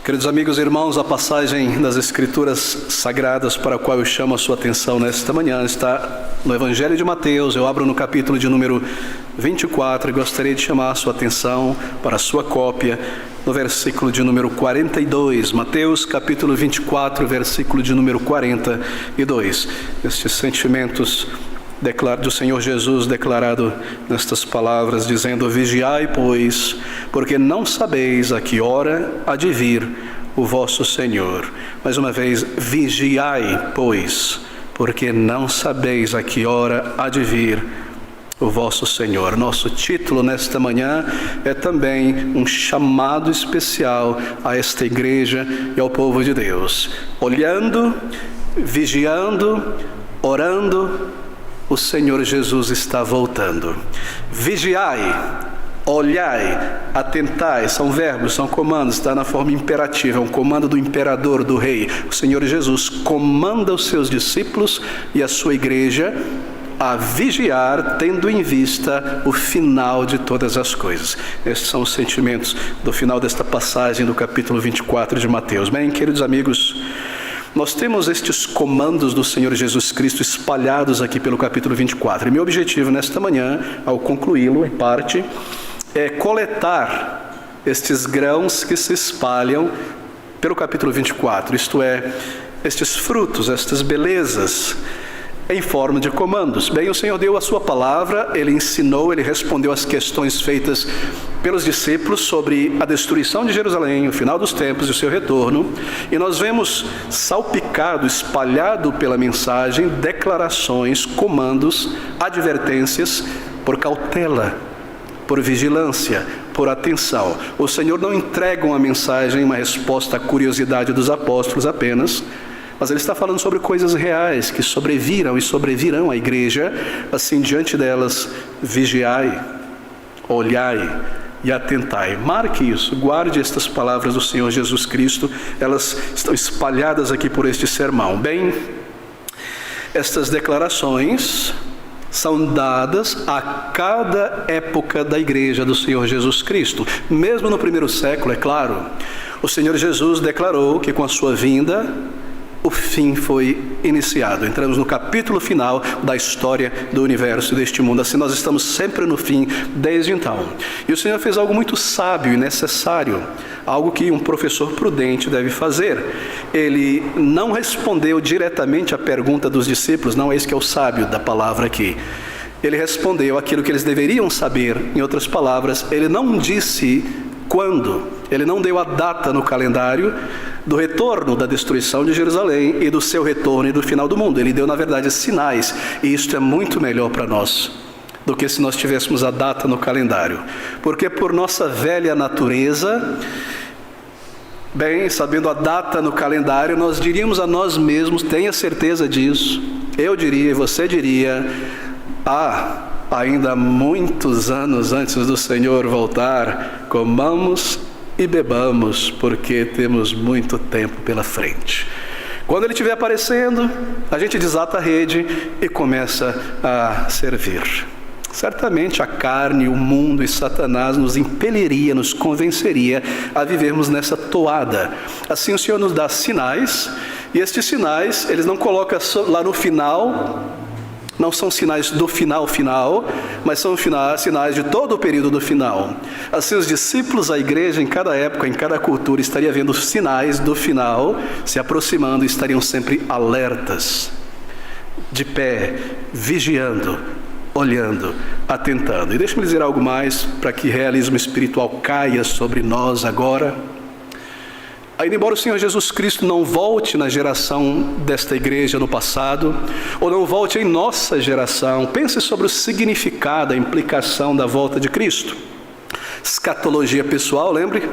Queridos amigos e irmãos, a passagem das Escrituras Sagradas para a qual eu chamo a sua atenção nesta manhã está no Evangelho de Mateus. Eu abro no capítulo de número 24 e gostaria de chamar a sua atenção para a sua cópia no versículo de número 42. Mateus capítulo 24, versículo de número 42. Estes sentimentos do Senhor Jesus declarado nestas palavras, dizendo: vigiai, pois, porque não sabeis a que hora há de vir o vosso Senhor. Mais uma vez, vigiai, pois, porque não sabeis a que hora há de vir o vosso Senhor. Nosso título nesta manhã é também um chamado especial a esta igreja e ao povo de Deus. Olhando, vigiando, orando, o Senhor Jesus está voltando. Vigiai, olhai, atentai, são verbos, são comandos, está na forma imperativa, é um comando do imperador, do rei. O Senhor Jesus comanda os seus discípulos e a sua igreja a vigiar, tendo em vista o final de todas as coisas. Estes são os sentimentos do final desta passagem do capítulo 24 de Mateus. Bem, queridos amigos, nós temos estes comandos do Senhor Jesus Cristo espalhados aqui pelo capítulo 24. E meu objetivo nesta manhã, ao concluí-lo em parte, é coletar estes grãos que se espalham pelo capítulo 24. Isto é, estes frutos, estas belezas, em forma de comandos. Bem, o Senhor deu a sua palavra, Ele ensinou, Ele respondeu às questões feitas pelos discípulos sobre a destruição de Jerusalém, o final dos tempos e o seu retorno. E nós vemos salpicado, espalhado pela mensagem, declarações, comandos, advertências por cautela, por vigilância, por atenção. O Senhor não entrega uma mensagem, uma resposta à curiosidade dos apóstolos apenas, mas Ele está falando sobre coisas reais que sobreviram e sobrevirão à igreja. Assim, diante delas, vigiai, olhai e atentai. Marque isso, guarde estas palavras do Senhor Jesus Cristo, elas estão espalhadas aqui por este sermão. Bem, estas declarações são dadas a cada época da igreja do Senhor Jesus Cristo. Mesmo no primeiro século, é claro, o Senhor Jesus declarou que com a sua vinda, o fim foi iniciado. Entramos no capítulo final da história do universo, deste mundo. Assim, nós estamos sempre no fim, desde então. E o Senhor fez algo muito sábio e necessário, algo que um professor prudente deve fazer. Ele não respondeu diretamente à pergunta dos discípulos, não é esse que é o sábio da palavra aqui. Ele respondeu aquilo que eles deveriam saber. Em outras palavras, ele não disse quando, ele não deu a data no calendário do retorno da destruição de Jerusalém e do seu retorno e do final do mundo. Ele deu, na verdade, sinais, e isto é muito melhor para nós do que se nós tivéssemos a data no calendário. Porque por nossa velha natureza, bem, sabendo a data no calendário, nós diríamos a nós mesmos, tenha certeza disso, eu diria e você diria: ainda muitos anos antes do Senhor voltar, comamos e bebamos, porque temos muito tempo pela frente. Quando Ele estiver aparecendo, a gente desata a rede e começa a servir. Certamente a carne, o mundo e Satanás nos impeliria, nos convenceria a vivermos nessa toada. Assim o Senhor nos dá sinais, e estes sinais, eles não colocam lá no final. Não são sinais do final, mas são sinais de todo o período do final. Assim, os discípulos, a igreja, em cada época, em cada cultura, estaria vendo sinais do final se aproximando e estariam sempre alertas, de pé, vigiando, olhando, atentando. E deixa-me dizer algo mais para que realismo espiritual caia sobre nós agora. Ainda embora o Senhor Jesus Cristo não volte na geração desta igreja no passado, ou não volte em nossa geração, pense sobre o significado, a implicação da volta de Cristo. Escatologia pessoal, lembre?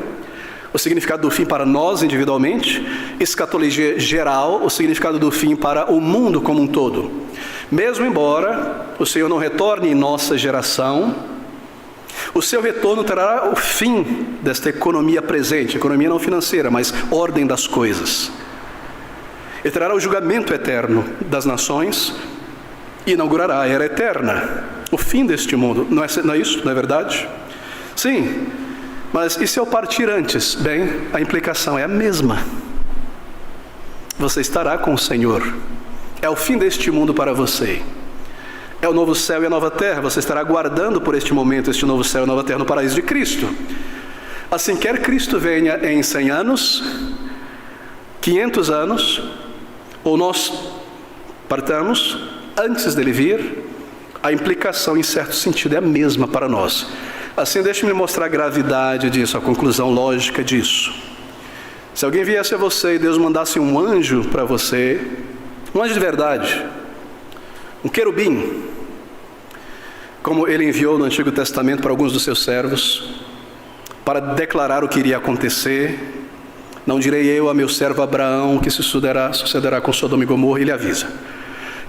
O significado do fim para nós individualmente. Escatologia geral, o significado do fim para o mundo como um todo. Mesmo embora o Senhor não retorne em nossa geração, o seu retorno trará o fim desta economia presente, economia não financeira, mas ordem das coisas. Ele trará o julgamento eterno das nações e inaugurará a era eterna, o fim deste mundo. Não é isso? Não é verdade? Sim, Mas e se eu partir antes? Bem, a implicação é a mesma. Você estará com o Senhor. É o fim deste mundo para você. É o novo céu e a nova terra. Você estará aguardando por este momento, este novo céu e nova terra no paraíso de Cristo. Assim, quer Cristo venha em 100 anos, 500 anos, ou nós partamos antes dele vir, a implicação, em certo sentido, é a mesma para nós. Assim, deixe-me mostrar a gravidade disso, a conclusão lógica disso. Se alguém viesse a você e Deus mandasse um anjo para você, um anjo de verdade, um querubim, como ele enviou no Antigo Testamento para alguns dos seus servos, para declarar o que iria acontecer, não direi eu a meu servo Abraão que se sucederá com Sodoma e Gomorra, ele avisa.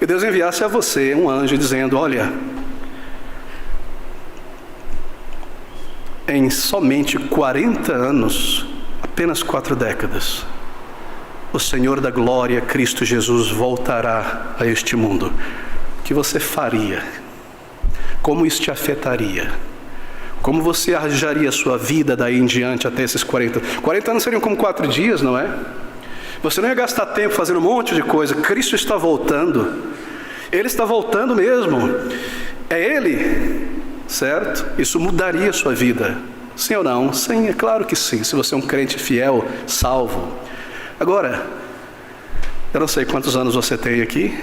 E Deus enviasse a você um anjo dizendo: olha, em somente 40 anos, apenas 4 décadas, o Senhor da glória, Cristo Jesus, voltará a este mundo. O que você faria? Como isso te afetaria? Como você arranjaria a sua vida daí em diante até esses 40? 40 anos seriam como 4 dias, não é? Você não ia gastar tempo fazendo um monte de coisa. Cristo está voltando. Ele está voltando mesmo. É Ele, certo? Isso mudaria a sua vida. Sim ou não? Sim, é claro que sim. Se você é um crente fiel, salvo. Agora, eu não sei quantos anos você tem aqui,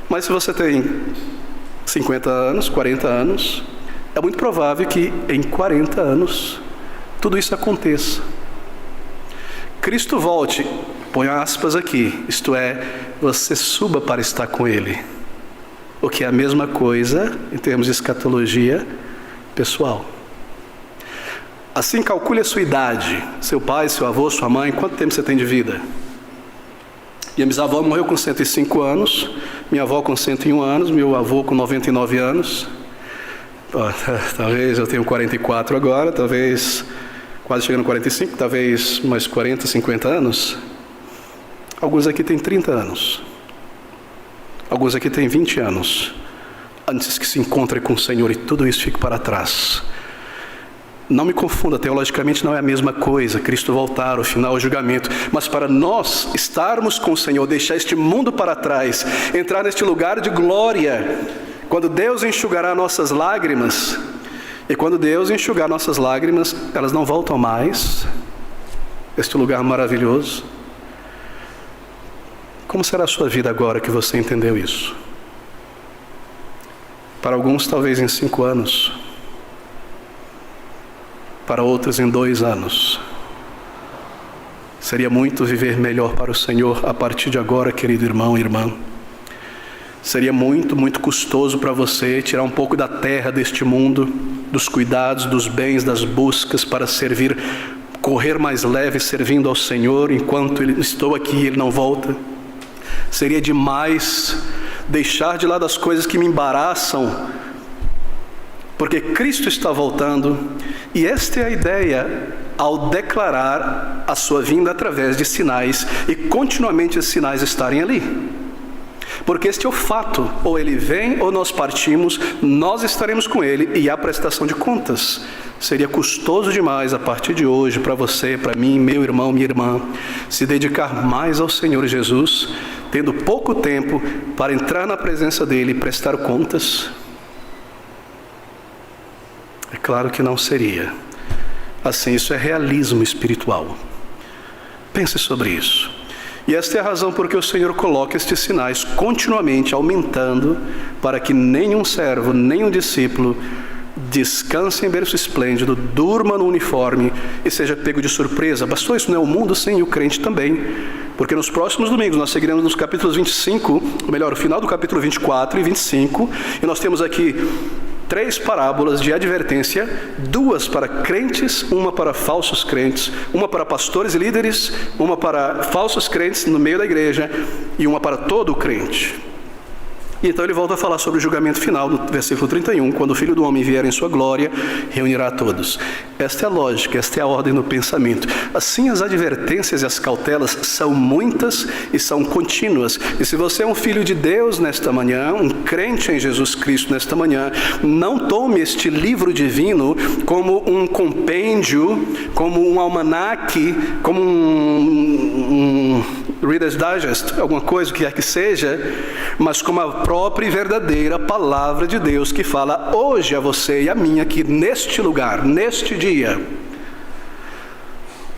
mas se você tem 50 anos, 40 anos, é muito provável que em 40 anos tudo isso aconteça. Cristo volte, põe aspas aqui, isto é, você suba para estar com Ele. O que é a mesma coisa em termos de escatologia pessoal. Assim, calcule a sua idade, seu pai, seu avô, sua mãe, quanto tempo você tem de vida? Minha bisavó morreu com 105 anos, minha avó com 101 anos, meu avô com 99 anos. Talvez eu tenha 44 agora, talvez quase chegando a 45, talvez mais 40, 50 anos. Alguns aqui têm 30 anos. Alguns aqui têm 20 anos. Antes que se encontrem com o Senhor e tudo isso fique para trás. Não me confunda, teologicamente não é a mesma coisa, Cristo voltar, o final, o julgamento. Mas para nós estarmos com o Senhor, deixar este mundo para trás, entrar neste lugar de glória, quando Deus enxugará nossas lágrimas, e quando Deus enxugar nossas lágrimas, elas não voltam mais, este lugar maravilhoso. Como será a sua vida agora que você entendeu isso? Para alguns talvez em 5 anos, para outros em 2 anos. Seria muito viver melhor para o Senhor a partir de agora, querido irmão e irmã. Seria muito, muito custoso para você tirar um pouco da terra deste mundo, dos cuidados, dos bens, das buscas para servir, correr mais leve servindo ao Senhor enquanto estou aqui e Ele não volta. Seria demais deixar de lado as coisas que me embaraçam, porque Cristo está voltando, e esta é a ideia ao declarar a sua vinda através de sinais, e continuamente esses sinais estarem ali. Porque este é o fato, ou Ele vem ou nós partimos, nós estaremos com Ele e há prestação de contas. Seria custoso demais a partir de hoje para você, para mim, meu irmão, minha irmã, se dedicar mais ao Senhor Jesus, tendo pouco tempo para entrar na presença dEle e prestar contas? É claro que não seria. Assim, isso é realismo espiritual. Pense sobre isso. E esta é a razão por que o Senhor coloca estes sinais continuamente aumentando, para que nenhum servo, nenhum discípulo descanse em berço esplêndido, durma no uniforme e seja pego de surpresa. Bastou isso, não é o mundo, sim, e o crente também. Porque nos próximos domingos nós seguiremos nos capítulos 25, ou melhor, o final do capítulo 24 e 25, e nós temos aqui 3 parábolas de advertência, 2 para crentes, uma para falsos crentes, uma para pastores e líderes, uma para falsos crentes no meio da igreja e uma para todo o crente. E então ele volta a falar sobre o julgamento final, no versículo 31, quando o Filho do Homem vier em sua glória, reunirá a todos. Esta é a lógica, esta é a ordem do pensamento. Assim, as advertências e as cautelas são muitas e são contínuas. E se você é um filho de Deus nesta manhã, um crente em Jesus Cristo nesta manhã, não tome este livro divino como um compêndio, como um almanaque, como um Reader's Digest, alguma coisa que quer que seja, mas como a própria e verdadeira palavra de Deus que fala hoje a você e a mim aqui neste lugar, neste dia.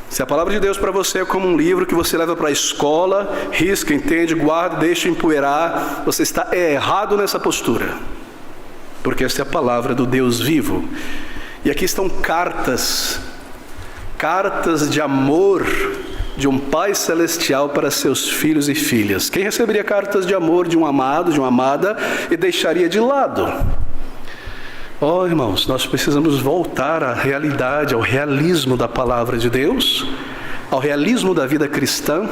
Se a palavra de Deus para você é como um livro que você leva para a escola, risca, entende, guarda, deixa empoeirar, você está errado nessa postura, porque essa é a palavra do Deus vivo. E aqui estão cartas de amor de um Pai Celestial para seus filhos e filhas. Quem receberia cartas de amor de um amado, de uma amada, e deixaria de lado? Oh, irmãos, nós precisamos voltar à realidade, ao realismo da palavra de Deus, ao realismo da vida cristã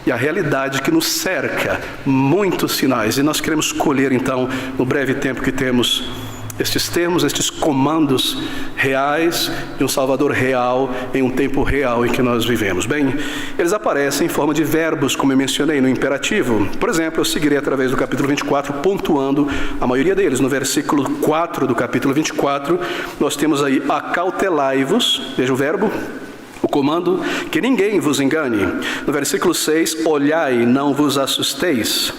e à realidade que nos cerca. Muitos sinais. E nós queremos colher, então, no breve tempo que temos, estes termos, estes comandos reais de um Salvador real em um tempo real em que nós vivemos. Bem, eles aparecem em forma de verbos, como eu mencionei, no imperativo. Por exemplo, eu seguirei através do capítulo 24, pontuando a maioria deles. No versículo 4 do capítulo 24, nós temos aí acautelai-vos, veja o verbo, o comando, que ninguém vos engane. No versículo 6, olhai, não vos assusteis.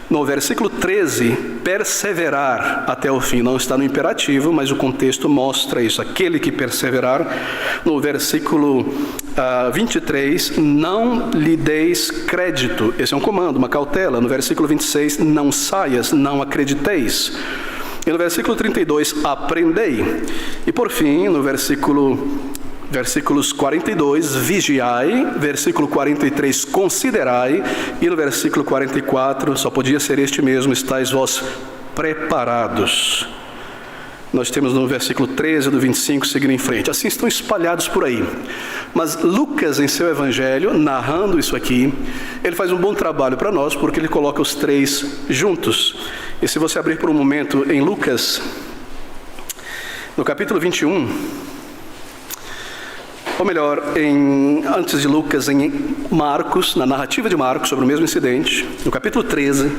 No versículo 13, perseverar até o fim, não está no imperativo, mas o contexto mostra isso, aquele que perseverar. No versículo 23, não lhe deis crédito, esse é um comando, uma cautela. No versículo 26, não saias, não acrediteis. E no versículo 32, aprendei. E por fim, no versículos 42, vigiai, versículo 43, considerai, e no versículo 44, só podia ser este mesmo, estáis vós preparados. Nós temos no versículo 13 do 25, seguindo em frente. Assim estão espalhados por aí. Mas Lucas, em seu evangelho, narrando isso aqui, ele faz um bom trabalho para nós, porque ele coloca os três juntos. E se você abrir por um momento em Lucas, no capítulo 21... ou melhor, antes de Lucas, em Marcos, na narrativa de Marcos sobre o mesmo incidente, no capítulo 13,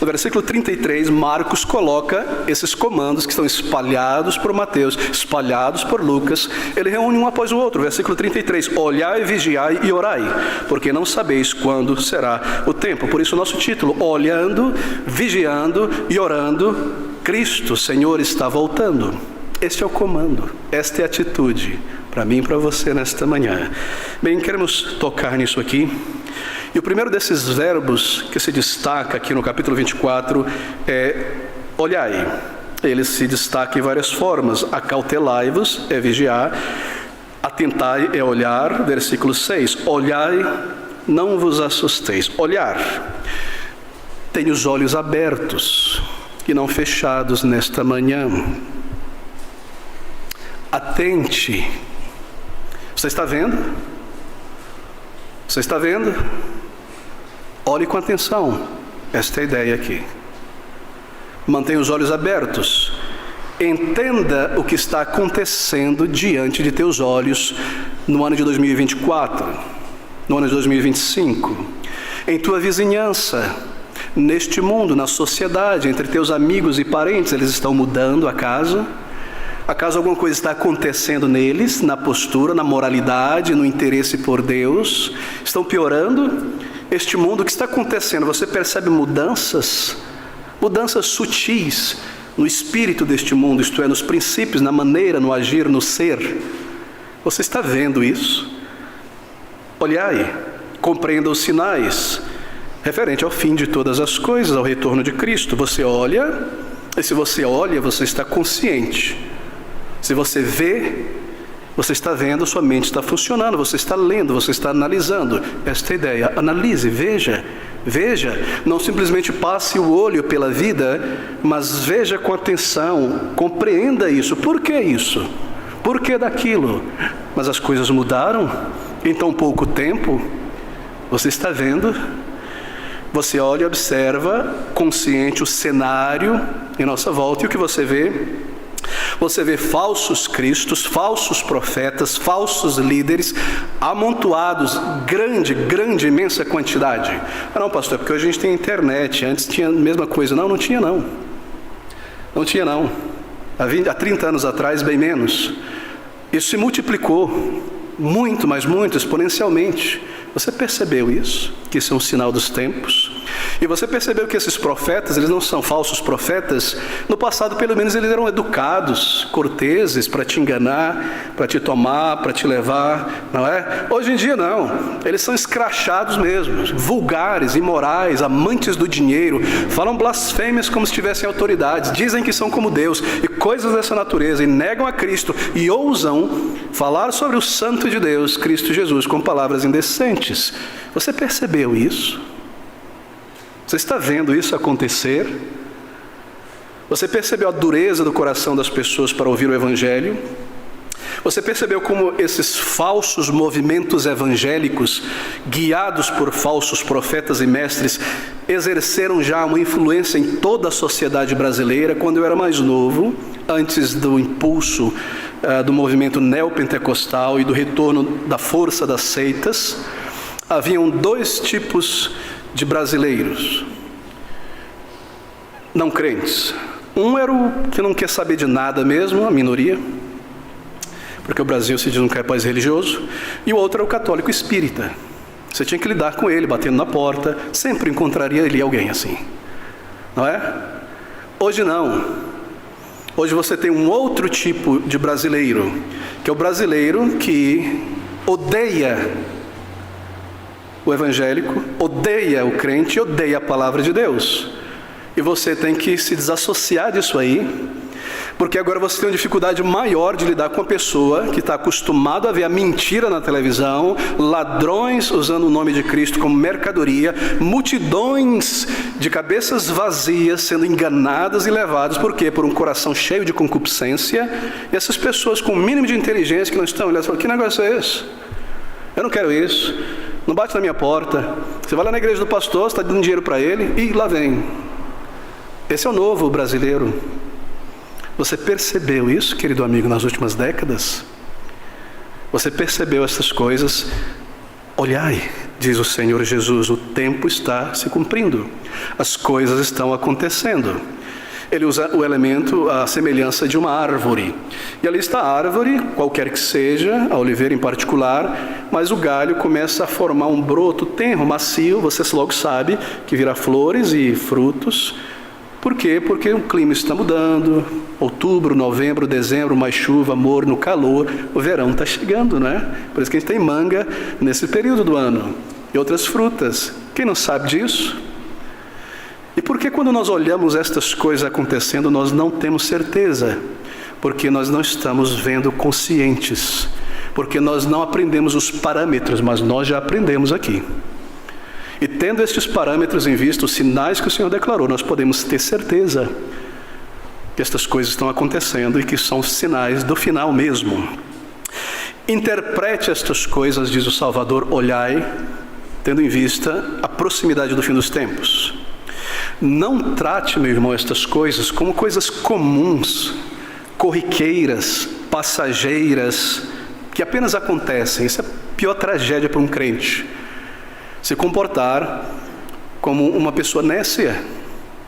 no versículo 33, Marcos coloca esses comandos que estão espalhados por Mateus, espalhados por Lucas, ele reúne um após o outro. Versículo 33, olhai, vigiai e orai, porque não sabeis quando será o tempo. Por isso o nosso título, olhando, vigiando e orando, Cristo, Senhor, está voltando. Este é o comando, esta é a atitude, para mim e para você nesta manhã. Bem, queremos tocar nisso aqui. E o primeiro desses verbos que se destaca aqui no capítulo 24 é olhai. Ele se destaca em várias formas. Acautelai-vos é vigiar, atentai é olhar, versículo 6. Olhai, não vos assusteis. Olhar. Tenha os olhos abertos e não fechados nesta manhã. Atente. Você está vendo? Você está vendo? Olhe com atenção. Esta é a ideia aqui. Mantenha os olhos abertos. Entenda o que está acontecendo diante de teus olhos no ano de 2024, no ano de 2025, em tua vizinhança, neste mundo, na sociedade, entre teus amigos e parentes. Eles estão mudando a casa? Acaso alguma coisa está acontecendo neles, na postura, na moralidade, no interesse por Deus? Estão piorando? Este mundo, o que está acontecendo? Você percebe mudanças sutis no espírito deste mundo, isto é, nos princípios, na maneira, no agir, no ser. Você está vendo isso? Olhai, compreenda os sinais, referente ao fim de todas as coisas, ao retorno de Cristo. Você olha, e se você olha, você está consciente. Se você vê, você está vendo, sua mente está funcionando, você está lendo, você está analisando. Esta é a ideia. Analise, veja, não simplesmente passe o olho pela vida, mas veja com atenção, compreenda isso. Por que isso? Por que daquilo? Mas as coisas mudaram em tão pouco tempo. Você está vendo? Você olha e observa, consciente, o cenário em nossa volta, e o que você vê? Você vê falsos cristos, falsos profetas, falsos líderes, amontoados, grande, imensa quantidade. Ah não, pastor, é porque hoje a gente tem internet, antes tinha a mesma coisa. Não tinha não. Não tinha não. Há 30 anos atrás, bem menos. Isso se multiplicou, muito, mas muito, exponencialmente. Você percebeu isso? Que isso é um sinal dos tempos? E você percebeu que esses profetas, eles não são falsos profetas? No passado, pelo menos, eles eram educados, corteses, para te enganar, para te tomar, para te levar, não é? Hoje em dia, não. Eles são escrachados mesmo, vulgares, imorais, amantes do dinheiro, falam blasfêmias como se tivessem autoridades, dizem que são como Deus, e coisas dessa natureza, e negam a Cristo, e ousam falar sobre o Santo de Deus, Cristo Jesus, com palavras indecentes. Você percebeu isso? Você está vendo isso acontecer? Você percebeu a dureza do coração das pessoas para ouvir o Evangelho? Você percebeu como esses falsos movimentos evangélicos, guiados por falsos profetas e mestres, exerceram já uma influência em toda a sociedade brasileira? Quando eu era mais novo, antes do impulso do movimento neopentecostal e do retorno da força das seitas, haviam dois tipos de brasileiros não crentes. Um era o que não quer saber de nada mesmo, a minoria, porque o Brasil se diz um país religioso, e o outro era o católico espírita. Você tinha que lidar com ele, batendo na porta, sempre encontraria ali alguém assim, não é? Hoje não. Hoje você tem um outro tipo de brasileiro, que é o brasileiro que odeia o evangélico, odeia o crente, odeia a palavra de Deus. E você tem que se desassociar disso aí, porque agora você tem uma dificuldade maior de lidar com a pessoa que está acostumado a ver a mentira na televisão, ladrões usando o nome de Cristo como mercadoria, multidões de cabeças vazias sendo enganadas e levadas, por quê? Por um coração cheio de concupiscência, e essas pessoas com o mínimo de inteligência que não estão olhando e falam, que negócio é esse? Eu não quero isso. Não bate na minha porta. Você vai lá na igreja do pastor, você está dando dinheiro para ele, e lá vem. Esse é o novo brasileiro. Você percebeu isso, querido amigo, nas últimas décadas? Você percebeu essas coisas? Olhai, diz o Senhor Jesus, o tempo está se cumprindo. As coisas estão acontecendo. Ele usa o elemento, a semelhança de uma árvore. E ali está a árvore, qualquer que seja, a oliveira em particular, mas o galho começa a formar um broto tenro, macio, você logo sabe que virá flores e frutos. Por quê? Porque o clima está mudando, outubro, novembro, dezembro, mais chuva, morno, calor, o verão está chegando, né? Por isso que a gente tem manga nesse período do ano, e outras frutas. Quem não sabe disso? E por que quando nós olhamos estas coisas acontecendo, nós não temos certeza? Porque nós não estamos vendo conscientes, porque nós não aprendemos os parâmetros, mas nós já aprendemos aqui. E tendo estes parâmetros em vista, os sinais que o Senhor declarou, nós podemos ter certeza que estas coisas estão acontecendo e que são sinais do final mesmo. Interprete estas coisas, diz o Salvador, olhai, tendo em vista a proximidade do fim dos tempos. Não trate, meu irmão, estas coisas como coisas comuns, corriqueiras, passageiras, que apenas acontecem. Isso é a pior tragédia para um crente. Se comportar como uma pessoa nécia.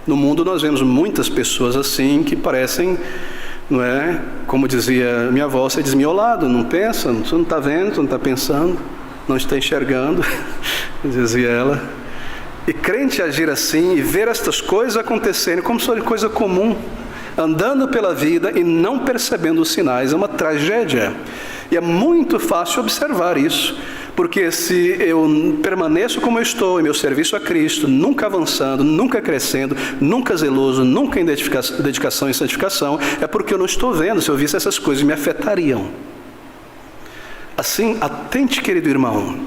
No mundo nós vemos muitas pessoas assim que parecem, não é? Como dizia minha avó, você é desmiolado, não pensa, você não está vendo, você não está pensando, não está enxergando, dizia ela. E crente agir assim e ver estas coisas acontecerem como se fosse coisa comum, andando pela vida e não percebendo os sinais, é uma tragédia. E é muito fácil observar isso, porque se eu permaneço como eu estou em meu serviço a Cristo, nunca avançando, nunca crescendo, nunca zeloso, nunca em dedicação e santificação, é porque eu não estou vendo. Se eu visse essas coisas, me afetariam. Assim, atente, querido irmão.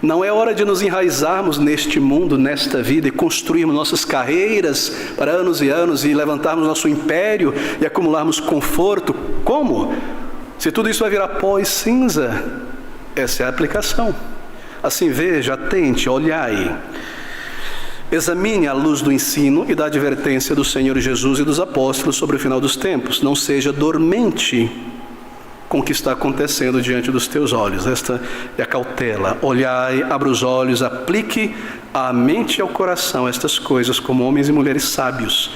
Não é hora de nos enraizarmos neste mundo, nesta vida, e construirmos nossas carreiras para anos e anos, e levantarmos nosso império e acumularmos conforto. Como? Se tudo isso vai virar pó e cinza. Essa é a aplicação. Assim, veja, atente, olhai. Examine a luz do ensino e da advertência do Senhor Jesus e dos apóstolos sobre o final dos tempos. Não seja dormente com o que está acontecendo diante dos teus olhos. Esta é a cautela. Olhai, abra os olhos, aplique à mente e ao coração estas coisas como homens e mulheres sábios.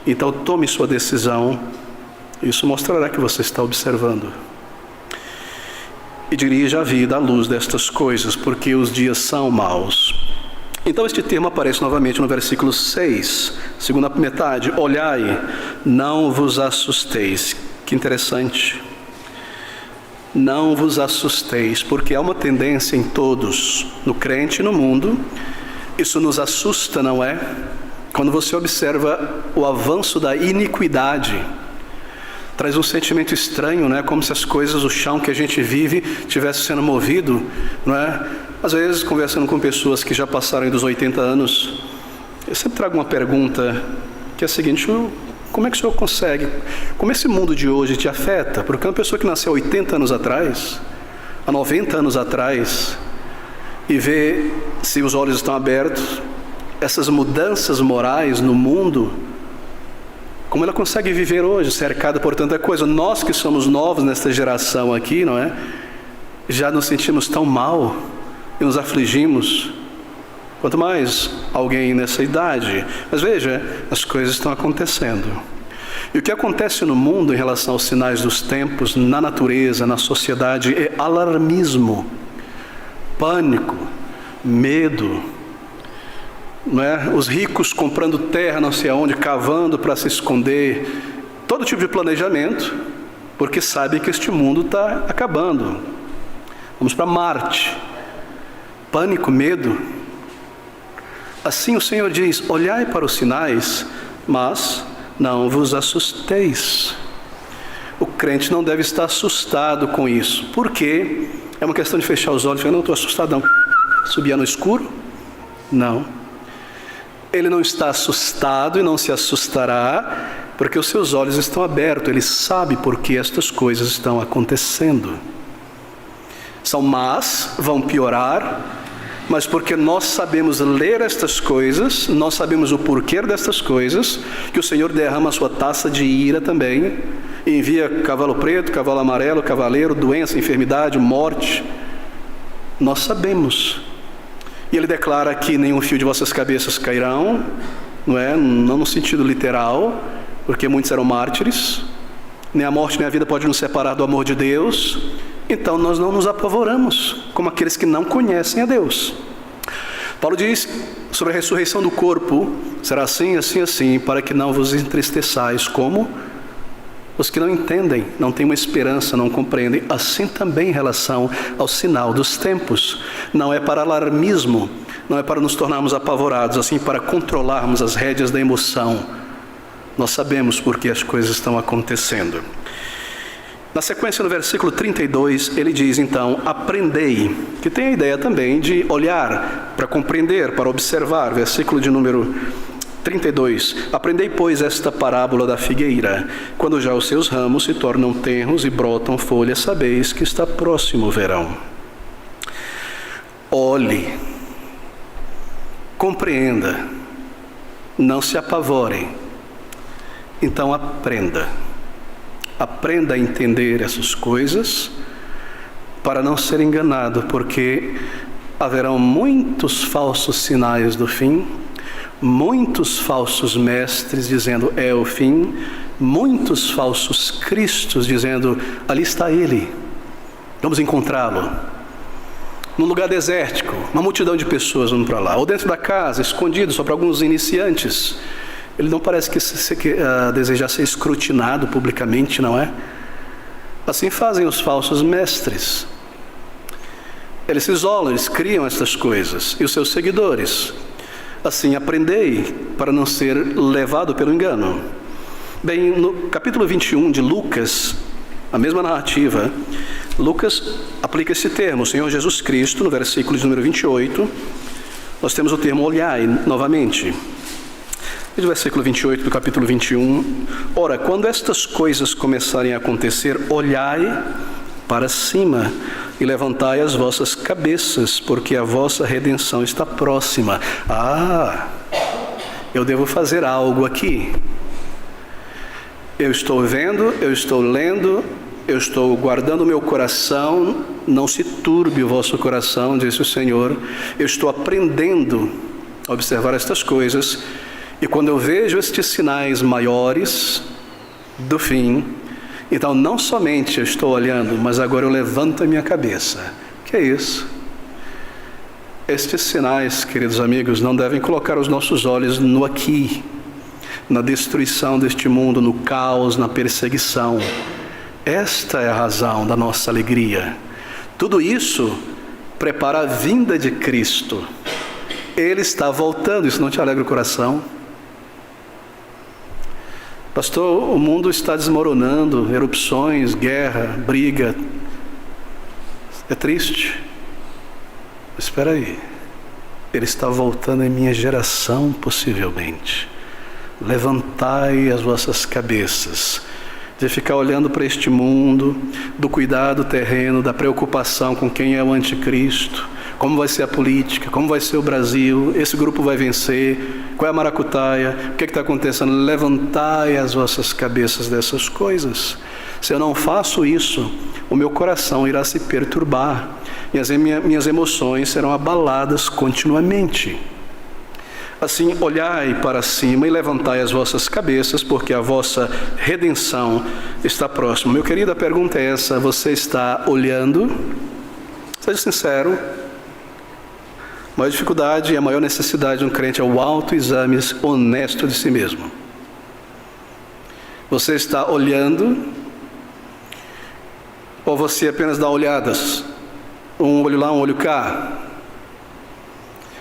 Então tome sua decisão. Isso mostrará que você está observando. E dirija a vida à luz destas coisas, porque os dias são maus. Então este termo aparece novamente no versículo 6, segunda metade. Olhai, não vos assusteis. Que interessante. Não vos assusteis, porque há uma tendência em todos, no crente e no mundo. Isso nos assusta, não é? Quando você observa o avanço da iniquidade, traz um sentimento estranho, não é? Como se as coisas, o chão que a gente vive, estivesse sendo movido, não é? Às vezes, conversando com pessoas que já passaram dos 80 anos, eu sempre trago uma pergunta, que é a seguinte: como é que o senhor consegue? Como esse mundo de hoje te afeta? Porque uma pessoa que nasceu há 80 anos atrás, há 90 anos atrás, e vê se os olhos estão abertos, essas mudanças morais no mundo, como ela consegue viver hoje, cercada por tanta coisa? Nós que somos novos nesta geração aqui, não é? Já nos sentimos tão mal e nos afligimos. Quanto mais alguém nessa idade. Mas veja, as coisas estão acontecendo. E o que acontece no mundo em relação aos sinais dos tempos, na natureza, na sociedade, é alarmismo, pânico, medo. Não é? Os ricos comprando terra não sei aonde, cavando para se esconder. Todo tipo de planejamento, porque sabem que este mundo está acabando. Vamos para Marte. Pânico, medo. Assim o Senhor diz: olhai para os sinais, mas não vos assusteis. O crente não deve estar assustado com isso. Por quê? É uma questão de fechar os olhos e falar: não estou assustado não. Subia no escuro? Não. Ele não está assustado e não se assustará, porque os seus olhos estão abertos. Ele sabe por que estas coisas estão acontecendo. São más, vão piorar, mas porque nós sabemos ler estas coisas, nós sabemos o porquê destas coisas, que o Senhor derrama a sua taça de ira também, e envia cavalo preto, cavalo amarelo, cavaleiro, doença, enfermidade, morte. Nós sabemos. E Ele declara que nenhum fio de vossas cabeças cairão, não é? Não no sentido literal, porque muitos eram mártires. Nem a morte nem a vida pode nos separar do amor de Deus. Então nós não nos apavoramos, como aqueles que não conhecem a Deus. Paulo diz sobre a ressurreição do corpo: será assim, assim, assim, para que não vos entristeçais, como os que não entendem, não têm uma esperança, não compreendem. Assim também em relação ao sinal dos tempos. Não é para alarmismo, não é para nos tornarmos apavorados, assim para controlarmos as rédeas da emoção. Nós sabemos por que as coisas estão acontecendo. Na sequência, no versículo 32, ele diz então: aprendei, que tem a ideia também de olhar, para compreender, para observar. Versículo de número 32. Aprendei, pois, esta parábola da figueira. Quando já os seus ramos se tornam tenros e brotam folhas, sabeis que está próximo o verão. Olhe, compreenda, não se apavore. Então aprenda. Aprenda a entender essas coisas para não ser enganado, porque haverão muitos falsos sinais do fim, muitos falsos mestres dizendo é o fim, muitos falsos cristos dizendo ali está ele, vamos encontrá-lo. Num lugar desértico, uma multidão de pessoas vão para lá, ou dentro da casa, escondido só para alguns iniciantes. Ele não parece que desejar ser escrutinado publicamente, não é? Assim fazem os falsos mestres. Eles se isolam, eles criam estas coisas. E os seus seguidores. Assim, aprendei para não ser levado pelo engano. Bem, no capítulo 21 de Lucas, a mesma narrativa, Lucas aplica esse termo. O Senhor Jesus Cristo, no versículo de número 28, nós temos o termo olhai novamente. Diz o versículo 28 do capítulo 21. Ora, quando estas coisas começarem a acontecer, olhai para cima e levantai as vossas cabeças, porque a vossa redenção está próxima. eu devo fazer algo aqui. Eu estou vendo, eu estou lendo, eu estou guardando o meu coração, não se turbe o vosso coração, disse o Senhor. Eu estou aprendendo a observar estas coisas, e quando eu vejo estes sinais maiores do fim, então não somente eu estou olhando, mas agora eu levanto a minha cabeça. Que é isso? Estes sinais, queridos amigos, não devem colocar os nossos olhos no aqui, na destruição deste mundo, no caos, na perseguição. Esta é a razão da nossa alegria. Tudo isso prepara a vinda de Cristo. Ele está voltando. Isso não te alegra o coração? Pastor, o mundo está desmoronando, erupções, guerra, briga. É triste. Espera aí. Ele está voltando em minha geração, possivelmente. Levantai as vossas cabeças. De ficar olhando para este mundo, do cuidado terreno, da preocupação com quem é o anticristo, como vai ser a política, como vai ser o Brasil, esse grupo vai vencer, qual é a maracutaia, o que está acontecendo? Levantai as vossas cabeças dessas coisas. Se eu não faço isso, o meu coração irá se perturbar e as minhas emoções serão abaladas continuamente. Assim, olhai para cima e levantai as vossas cabeças, porque a vossa redenção está próxima. Meu querido, a pergunta é essa: você está olhando? Seja sincero. A maior dificuldade e a maior necessidade de um crente é o autoexame honesto de si mesmo. Você está olhando? Ou você apenas dá olhadas? Um olho lá, um olho cá?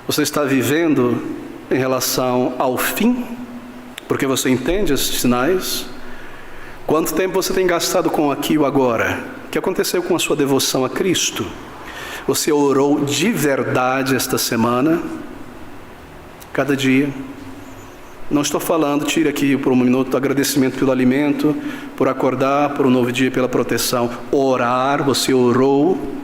Você está vivendo em relação ao fim, porque você entende esses sinais? Quanto tempo você tem gastado com aqui e o agora? O que aconteceu com a sua devoção a Cristo? Você orou de verdade esta semana? Cada dia? Não estou falando, tire aqui por um minuto o agradecimento pelo alimento, por acordar, por um novo dia, pela proteção. Orar, você orou,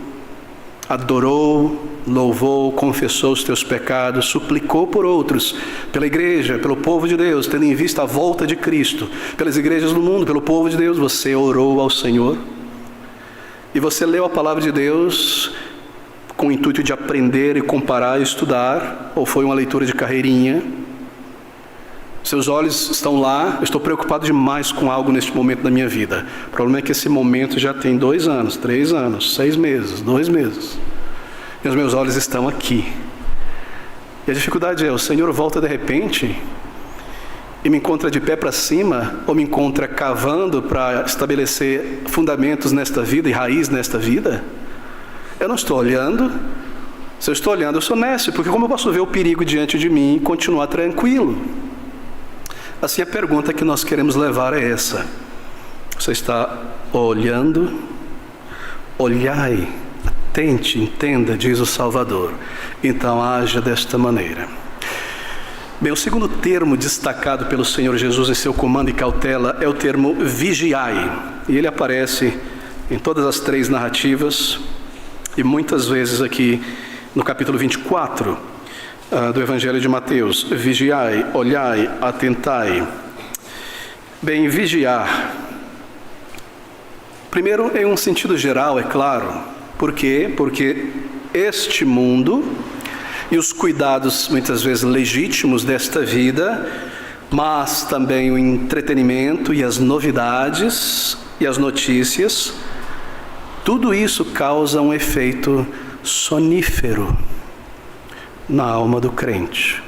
adorou, louvou, confessou os teus pecados, suplicou por outros, pela igreja, pelo povo de Deus, tendo em vista a volta de Cristo, pelas igrejas do mundo, pelo povo de Deus. Você orou ao Senhor e você leu a palavra de Deus com o intuito de aprender e comparar e estudar, ou foi uma leitura de carreirinha? Seus olhos estão lá. Eu estou preocupado demais com algo neste momento da minha vida. O problema é que esse momento já tem 2 anos, 3 anos, 6 meses, 2 meses. E os meus olhos estão aqui. E a dificuldade é: o Senhor volta de repente e me encontra de pé para cima, ou me encontra cavando para estabelecer fundamentos nesta vida e raiz nesta vida? Eu não estou olhando. Se eu estou olhando, eu sou nécio, porque como eu posso ver o perigo diante de mim e continuar tranquilo? Assim, a pergunta que nós queremos levar é essa: você está olhando? Olhai, atente, entenda, diz o Salvador. Então haja desta maneira. Bem, o segundo termo destacado pelo Senhor Jesus em seu comando e cautela é o termo vigiai. E ele aparece em todas as 3 narrativas e muitas vezes aqui no capítulo 24 do Evangelho de Mateus. Vigiai, olhai, atentai. Bem, vigiar. Primeiro, em um sentido geral, é claro. Por quê? Porque este mundo e os cuidados muitas vezes legítimos desta vida, mas também o entretenimento e as novidades e as notícias, tudo isso causa um efeito sonífero na alma do crente.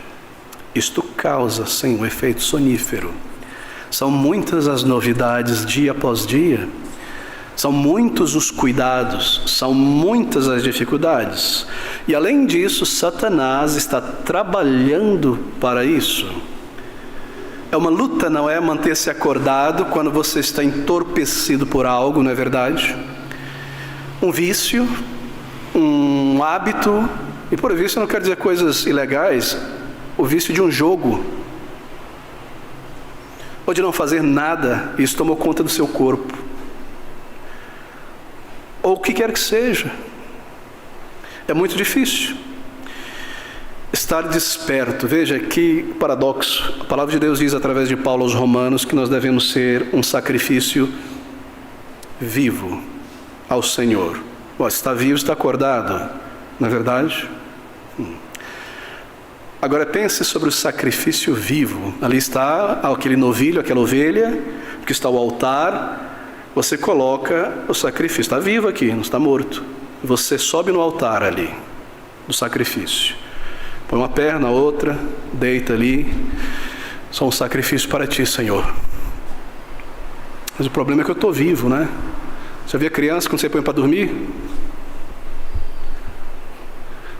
Isto causa, sim, um efeito sonífero. São muitas as novidades dia após dia. São muitos os cuidados, são muitas as dificuldades. E além disso, Satanás está trabalhando para isso. É uma luta, não é? Manter-se acordado quando você está entorpecido por algo, não é verdade? Um vício, um hábito, e por vício eu não quero dizer coisas ilegais, o vício de um jogo, ou de não fazer nada, isso tomou conta do seu corpo. Ou o que quer que seja. É muito difícil. Estar desperto. Veja que paradoxo. A palavra de Deus diz através de Paulo aos Romanos que nós devemos ser um sacrifício vivo ao Senhor. Se está vivo, está acordado, não é verdade? Agora pense sobre o sacrifício vivo. Ali está aquele novilho, aquela ovelha, que está o altar. Você coloca o sacrifício. Está vivo aqui, não está morto. Você sobe no altar ali, do sacrifício. Põe uma perna, outra, deita ali. Só um sacrifício para ti, Senhor. Mas o problema é que eu estou vivo, né? Você vê a criança quando você põe para dormir?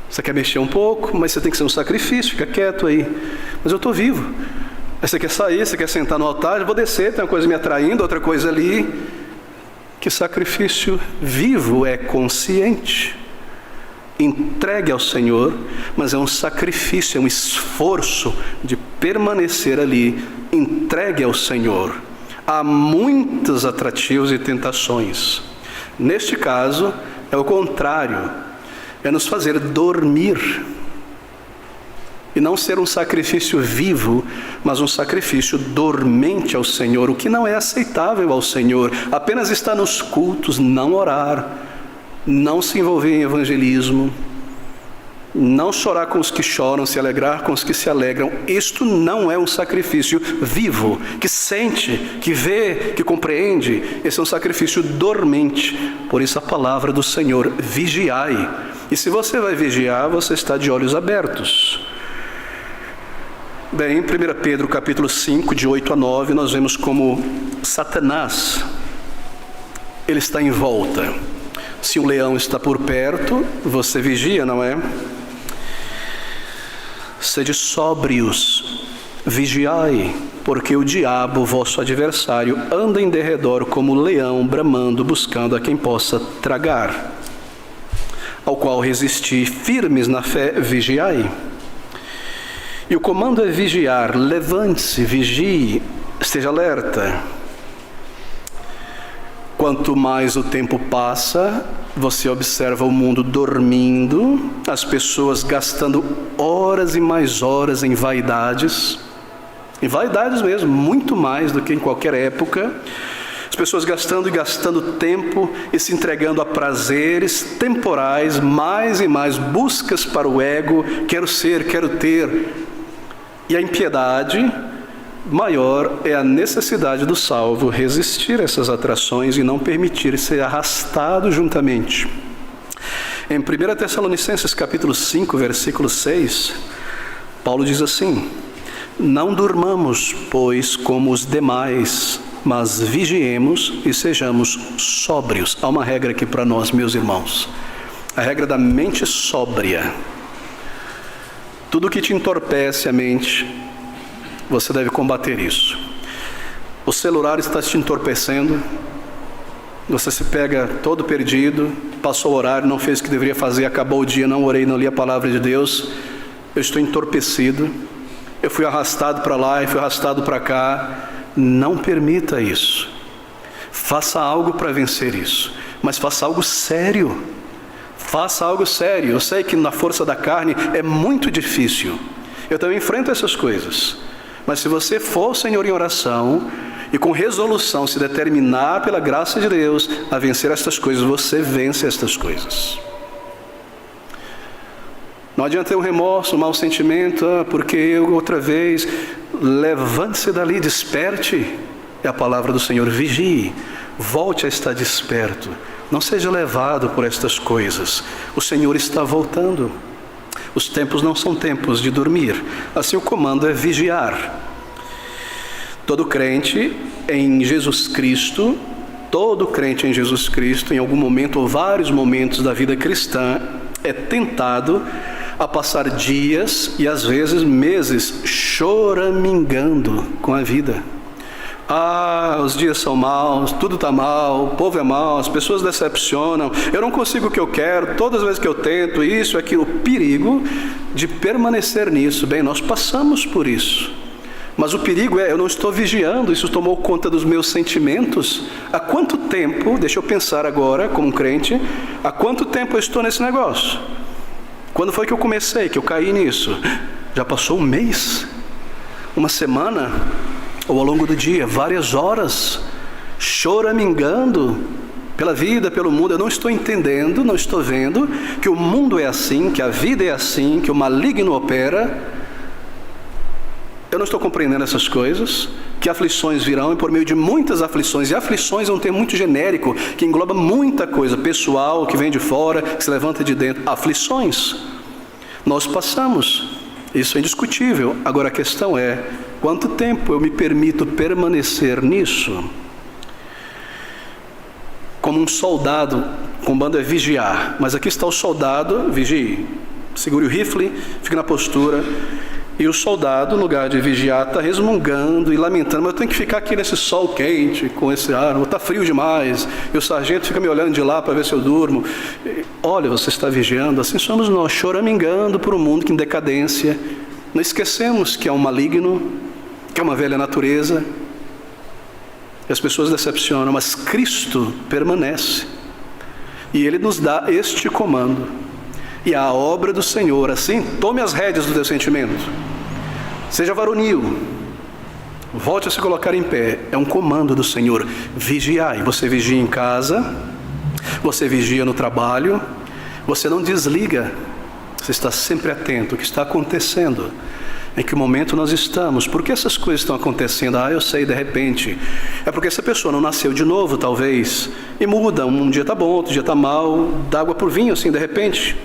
Você quer mexer um pouco, mas você tem que ser um sacrifício, fica quieto aí. Mas eu estou vivo. Aí você quer sair, você quer sentar no altar, eu vou descer, tem uma coisa me atraindo, outra coisa ali. Que sacrifício vivo é consciente. Entregue ao Senhor, mas é um sacrifício, é um esforço de permanecer ali, entregue ao Senhor. Há muitos atrativos e tentações. Neste caso, é o contrário, é nos fazer dormir. E não ser um sacrifício vivo, mas um sacrifício dormente ao Senhor, o que não é aceitável ao Senhor. Apenas estar nos cultos, não orar, não se envolver em evangelismo, não chorar com os que choram, se alegrar com os que se alegram. Isto não é um sacrifício vivo, que sente, que vê, que compreende. Esse é um sacrifício dormente. Por isso a palavra do Senhor, vigiai. E se você vai vigiar, você está de olhos abertos. Bem, em 1 Pedro capítulo 5, de 8 a 9, nós vemos como Satanás, ele está em volta. Se o leão está por perto, você vigia, não é? Sede sóbrios, vigiai, porque o diabo, vosso adversário, anda em derredor como leão, bramando, buscando a quem possa tragar. Ao qual resisti, firmes na fé, vigiai. E o comando é vigiar, levante-se, vigie, esteja alerta. Quanto mais o tempo passa, você observa o mundo dormindo, as pessoas gastando horas e mais horas em vaidades mesmo, muito mais do que em qualquer época. As pessoas gastando e gastando tempo e se entregando a prazeres temporais, mais e mais buscas para o ego, quero ser, quero ter. E a impiedade maior é a necessidade do salvo resistir a essas atrações e não permitir ser arrastado juntamente. Em 1 Tessalonicenses capítulo 5, versículo 6, Paulo diz assim: não durmamos, pois, como os demais, mas vigiemos e sejamos sóbrios. Há uma regra aqui para nós, meus irmãos. A regra da mente sóbria. Tudo que te entorpece a mente, você deve combater isso. O celular está te entorpecendo, você se pega todo perdido, passou o horário, não fez o que deveria fazer, acabou o dia, não orei, não li a palavra de Deus, eu estou entorpecido, eu fui arrastado para lá e fui arrastado para cá. Não permita isso. Faça algo para vencer isso, mas faça algo sério. Faça algo sério. Eu sei que na força da carne é muito difícil. Eu também enfrento essas coisas. Mas se você for ao Senhor em oração e com resolução se determinar pela graça de Deus a vencer estas coisas, você vence estas coisas. Não adianta ter um remorso, um mau sentimento, porque eu outra vez. Levante-se dali, desperte. É a palavra do Senhor, vigie, volte a estar desperto. Não seja levado por estas coisas. O Senhor está voltando. Os tempos não são tempos de dormir. Assim o comando é vigiar. Todo crente em Jesus Cristo, em algum momento ou vários momentos da vida cristã, é tentado a passar dias e às vezes meses choramingando com a vida. Os dias são maus, tudo está mal, o povo é mau, as pessoas decepcionam, eu não consigo o que eu quero, todas as vezes que eu tento, isso, aquilo. O perigo de permanecer nisso. Bem, nós passamos por isso. Mas o perigo é, eu não estou vigiando, isso tomou conta dos meus sentimentos. Há quanto tempo, deixa eu pensar agora como um crente, há quanto tempo eu estou nesse negócio? Quando foi que eu comecei, que eu caí nisso? Já passou um mês? Uma semana? Ou ao longo do dia? Várias horas? Choramingando pela vida, pelo mundo. Eu não estou entendendo, não estou vendo que o mundo é assim, que a vida é assim, que o maligno opera. Eu não estou compreendendo essas coisas, que aflições virão, e por meio de muitas aflições, e aflições é um termo muito genérico, que engloba muita coisa, pessoal, que vem de fora, que se levanta de dentro. Aflições. Nós passamos, isso é indiscutível. Agora a questão é, quanto tempo eu me permito permanecer nisso? Como um soldado, comando é vigiar, mas aqui está o soldado, vigie, segure o rifle, fique na postura. E o soldado, no lugar de vigiar, está resmungando e lamentando. Mas eu tenho que ficar aqui nesse sol quente, com esse ar, está frio demais. E o sargento fica me olhando de lá para ver se eu durmo. Olha, você está vigiando. Assim somos nós, choramingando por um mundo que em decadência. Não esquecemos que é um maligno, que é uma velha natureza. E as pessoas decepcionam, mas Cristo permanece. E Ele nos dá este comando. E a obra do Senhor, assim, tome as rédeas do teu sentimento. Seja varonil. Volte a se colocar em pé. É um comando do Senhor. Vigiai. Você vigia em casa. Você vigia no trabalho. Você não desliga. Você está sempre atento ao que está acontecendo. Em que momento nós estamos? Por que essas coisas estão acontecendo? Eu sei, de repente. É porque essa pessoa não nasceu de novo, talvez. E muda. Um dia está bom, outro dia está mal. Dá água por vinho, assim, de repente.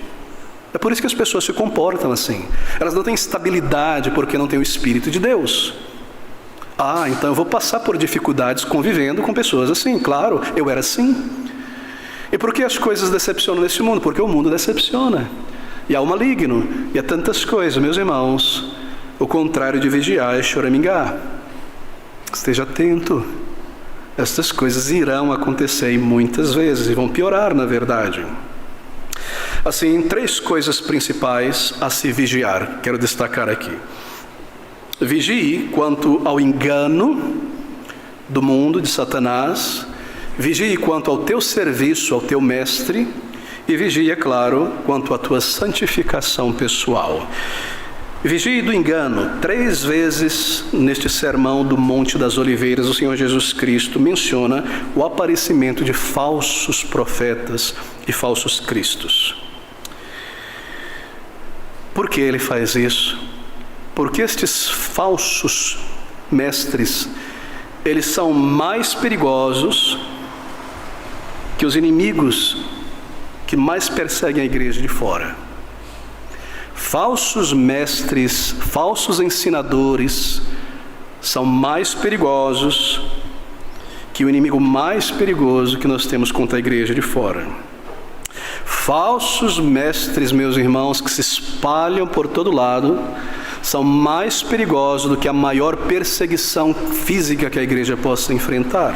É por isso que as pessoas se comportam assim. Elas não têm estabilidade porque não têm o Espírito de Deus. Então eu vou passar por dificuldades convivendo com pessoas assim. Claro, eu era assim. E por que as coisas decepcionam nesse mundo? Porque o mundo decepciona. E há o maligno. E há tantas coisas, meus irmãos. O contrário de vigiar é choramingar. Esteja atento. Estas coisas irão acontecer, e muitas vezes, e vão piorar, na verdade. Assim, 3 coisas principais a se vigiar, quero destacar aqui. Vigie quanto ao engano do mundo, de Satanás. Vigie quanto ao teu serviço, ao teu mestre. E vigie, é claro, quanto à tua santificação pessoal. Vigie do engano. 3 vezes neste sermão do Monte das Oliveiras, o Senhor Jesus Cristo menciona o aparecimento de falsos profetas e falsos cristos. Por que ele faz isso? Porque estes falsos mestres, eles são mais perigosos que os inimigos que mais perseguem a igreja de fora. Falsos mestres, falsos ensinadores, são mais perigosos que o inimigo mais perigoso que nós temos contra a igreja de fora. Falsos mestres, meus irmãos, que se espalham por todo lado, são mais perigosos do que a maior perseguição física que a igreja possa enfrentar.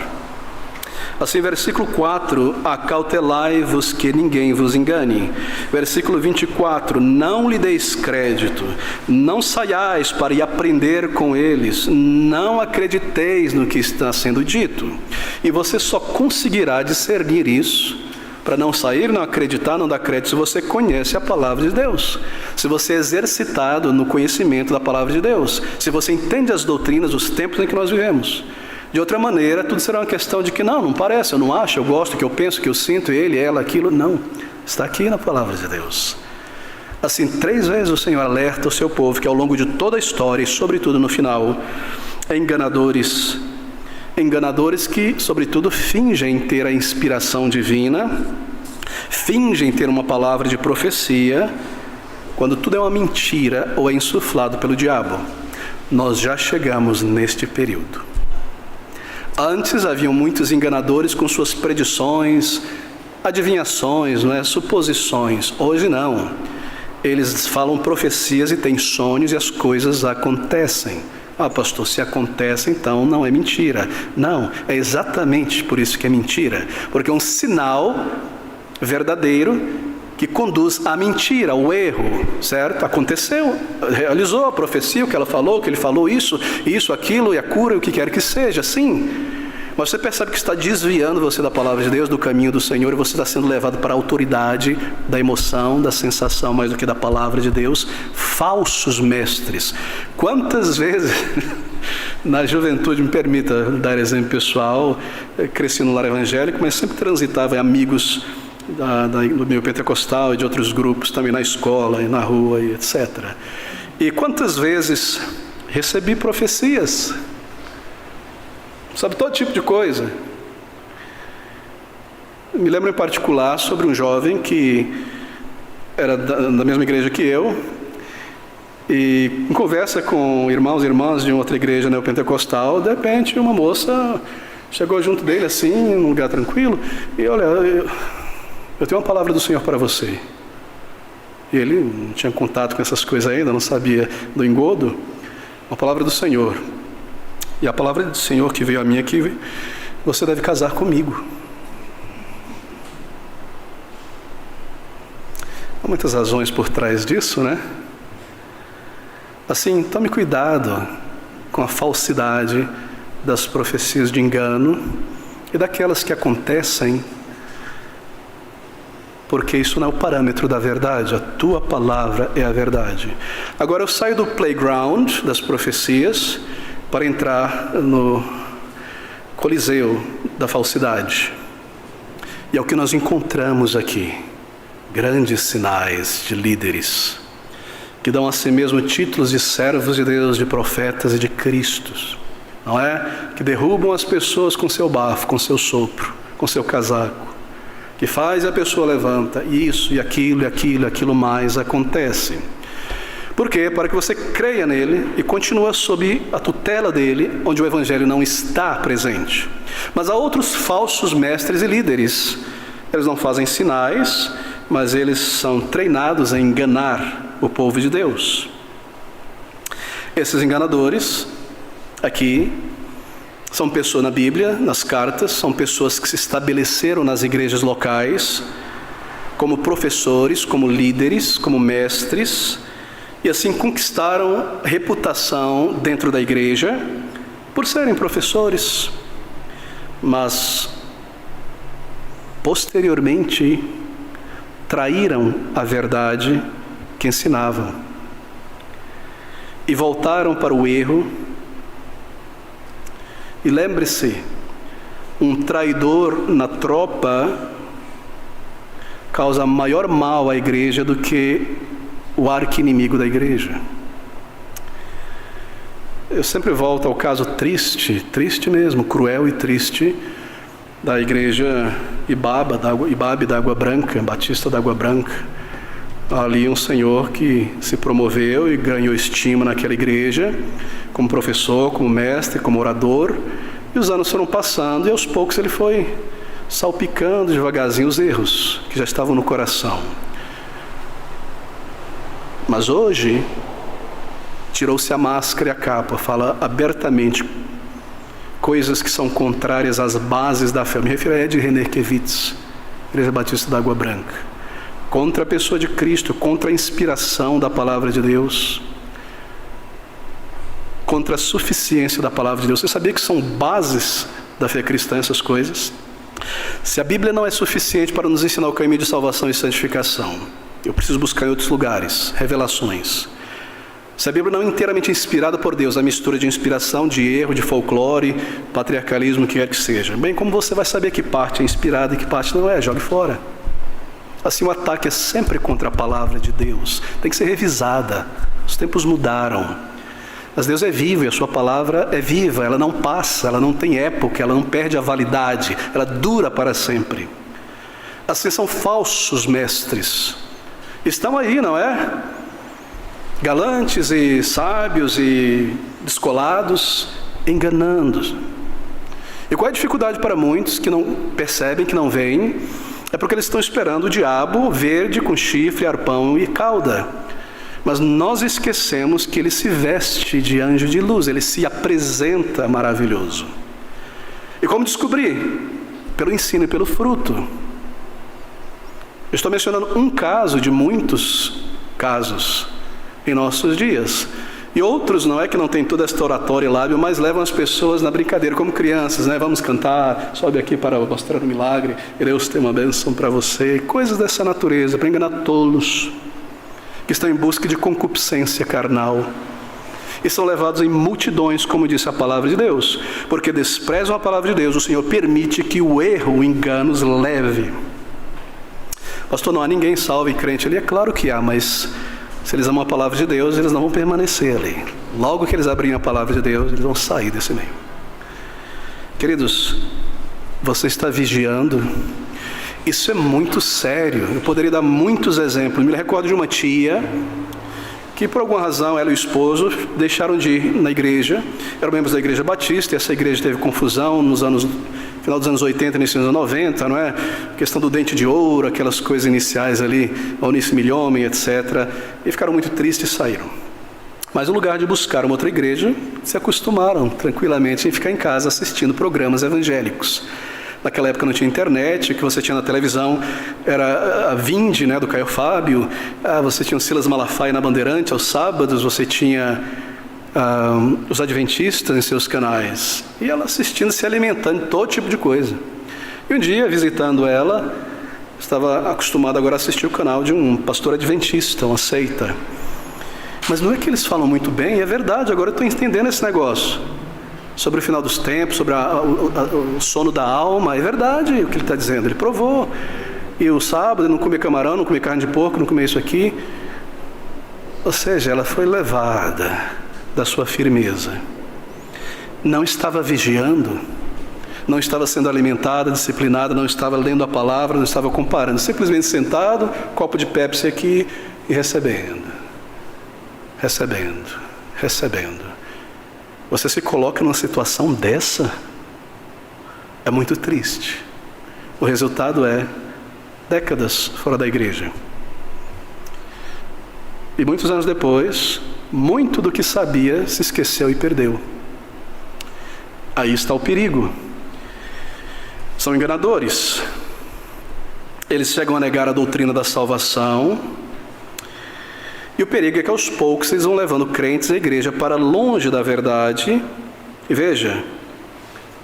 Assim, versículo 4, acautelai-vos que ninguém vos engane. Versículo 24, não lhe deis crédito, não saiais para ir aprender com eles, não acrediteis no que está sendo dito. E você só conseguirá discernir isso, para não sair, não acreditar, não dar crédito, se você conhece a palavra de Deus. Se você é exercitado no conhecimento da palavra de Deus. Se você entende as doutrinas, os tempos em que nós vivemos. De outra maneira, tudo será uma questão de que não parece, eu não acho, eu gosto, que eu penso, que eu sinto, ele, ela, aquilo. Não, está aqui na palavra de Deus. Assim, 3 vezes o Senhor alerta o seu povo que ao longo de toda a história, e sobretudo no final, enganadores que, sobretudo, fingem ter a inspiração divina, fingem ter uma palavra de profecia, quando tudo é uma mentira ou é insuflado pelo diabo. Nós já chegamos neste período. Antes haviam muitos enganadores com suas predições, adivinhações, suposições. Hoje não. Eles falam profecias e têm sonhos e as coisas acontecem. Pastor, se acontece, então não é mentira. Não, é exatamente por isso que é mentira. Porque é um sinal verdadeiro que conduz à mentira, ao erro, certo? Aconteceu, realizou a profecia, o que ela falou, que ele falou isso, aquilo, e a cura, o que quer que seja, sim. Mas você percebe que está desviando você da palavra de Deus, do caminho do Senhor, e você está sendo levado para a autoridade da emoção, da sensação, mais do que da palavra de Deus. Falsos mestres. Quantas vezes, na juventude, me permita dar exemplo pessoal, cresci no lar evangélico, mas sempre transitava em amigos do meio pentecostal e de outros grupos, também na escola e na rua e etc. E quantas vezes recebi profecias, sabe, todo tipo de coisa. Me lembro em particular sobre um jovem que era da mesma igreja que eu, e em conversa com irmãos e irmãs de outra igreja neopentecostal, de repente uma moça chegou junto dele assim, num lugar tranquilo, e olha, eu tenho uma palavra do Senhor para você. E ele não tinha contato com essas coisas ainda, não sabia do engodo. Uma palavra do Senhor. E a palavra do Senhor que veio a mim aqui: você deve casar comigo. Há muitas razões por trás disso, né? Assim, tome cuidado com a falsidade das profecias de engano e daquelas que acontecem, porque isso não é o parâmetro da verdade. A tua palavra é a verdade. Agora eu saio do playground das profecias para entrar no coliseu da falsidade. E é o que nós encontramos aqui. Grandes sinais de líderes que dão a si mesmo títulos de servos de Deus, de profetas e de cristos, não é? Que derrubam as pessoas com seu bafo, com seu sopro, com seu casaco, que faz e a pessoa levanta, e isso, e aquilo mais acontece. Por quê? Para que você creia nele e continue sob a tutela dele, onde o evangelho não está presente. Mas há outros falsos mestres e líderes. Eles não fazem sinais, mas eles são treinados a enganar o povo de Deus. Esses enganadores aqui são pessoas na Bíblia, nas cartas, são pessoas que se estabeleceram nas igrejas locais como professores, como líderes, como mestres, e assim conquistaram reputação dentro da igreja por serem professores, mas posteriormente traíram a verdade que ensinavam e voltaram para o erro. E lembre-se, um traidor na tropa causa maior mal à igreja do que o arqui-inimigo da igreja. Eu sempre volto ao caso triste mesmo, cruel e triste, da igreja Ibabe da Água Branca, Batista da Água Branca. Ali um senhor que se promoveu e ganhou estima naquela igreja, como professor, como mestre, como orador, e os anos foram passando e aos poucos ele foi salpicando devagarzinho os erros que já estavam no coração. Mas hoje tirou-se a máscara e a capa, fala abertamente coisas que são contrárias às bases da fé. Me refiro a Ed Renerkevitz, Igreja Batista da Água Branca, contra a pessoa de Cristo, contra a inspiração da palavra de Deus, contra a suficiência da palavra de Deus. Você sabia que são bases da fé cristã essas coisas? Se a Bíblia não é suficiente para nos ensinar o caminho de salvação e santificação, eu preciso buscar em outros lugares revelações. Se a Bíblia não é inteiramente inspirada por Deus, a mistura de inspiração, de erro, de folclore, patriarcalismo, o que quer que seja, bem, como você vai saber que parte é inspirada e que parte não é? Jogue fora. Assim, o ataque é sempre contra a palavra de Deus. Tem que ser revisada. Os tempos mudaram. Mas Deus é vivo e a sua palavra é viva. Ela não passa, ela não tem época, ela não perde a validade. Ela dura para sempre. Assim, são falsos mestres. Estão aí, não é? Galantes e sábios e descolados, enganando. E qual é a dificuldade para muitos que não percebem, que não veem? É porque eles estão esperando o diabo verde com chifre, arpão e cauda. Mas nós esquecemos que ele se veste de anjo de luz, ele se apresenta maravilhoso. E como descobrir? Pelo ensino e pelo fruto. Eu estou mencionando um caso de muitos casos em nossos dias. E outros, não é que não tem toda esta oratória e lábio, mas levam as pessoas na brincadeira, como crianças, né? Vamos cantar, sobe aqui para mostrar um milagre, Deus tem uma bênção para você, coisas dessa natureza, para enganar tolos que estão em busca de concupiscência carnal. E são levados em multidões, como disse a palavra de Deus, porque desprezam a palavra de Deus, o Senhor permite que o erro, o engano os leve. Pastor, não há ninguém salvo e crente ali, é claro que há, mas se eles amam a palavra de Deus, eles não vão permanecer ali. Logo que eles abrirem a palavra de Deus, eles vão sair desse meio. Queridos, você está vigiando? Isso é muito sério. Eu poderia dar muitos exemplos. Me recordo de uma tia que por alguma razão ela e o esposo deixaram de ir na igreja. Eram membros da igreja batista, e essa igreja teve confusão final dos anos 80, início dos anos 90, não é? Questão do dente de ouro, aquelas coisas iniciais ali, Eunice Milhomem, etc. E ficaram muito tristes e saíram. Mas no lugar de buscar uma outra igreja, se acostumaram tranquilamente em ficar em casa assistindo programas evangélicos. Naquela época não tinha internet, o que você tinha na televisão era a Vinde, né, do Caio Fábio, você tinha o Silas Malafaia na Bandeirante, aos sábados você tinha os adventistas em seus canais, e ela assistindo, se alimentando de todo tipo de coisa. E um dia, visitando ela, estava acostumado agora a assistir o canal de um pastor adventista, uma seita. Mas não é que eles falam muito bem, é verdade, agora eu estou entendendo esse negócio. Sobre o final dos tempos, sobre o sono da alma, é verdade o que ele está dizendo, ele provou. E o sábado, não comer camarão, não comer carne de porco, não comer isso aqui. Ou seja, ela foi levada da sua firmeza. Não estava vigiando, não estava sendo alimentada, disciplinada, não estava lendo a palavra, não estava comparando, simplesmente sentado, copo de Pepsi aqui e recebendo. Você se coloca numa situação dessa, é muito triste. O resultado é décadas fora da igreja. E muitos anos depois, muito do que sabia se esqueceu e perdeu. Aí está o perigo. São enganadores. Eles chegam a negar a doutrina da salvação. E o perigo é que aos poucos eles vão levando crentes e a igreja para longe da verdade. E veja,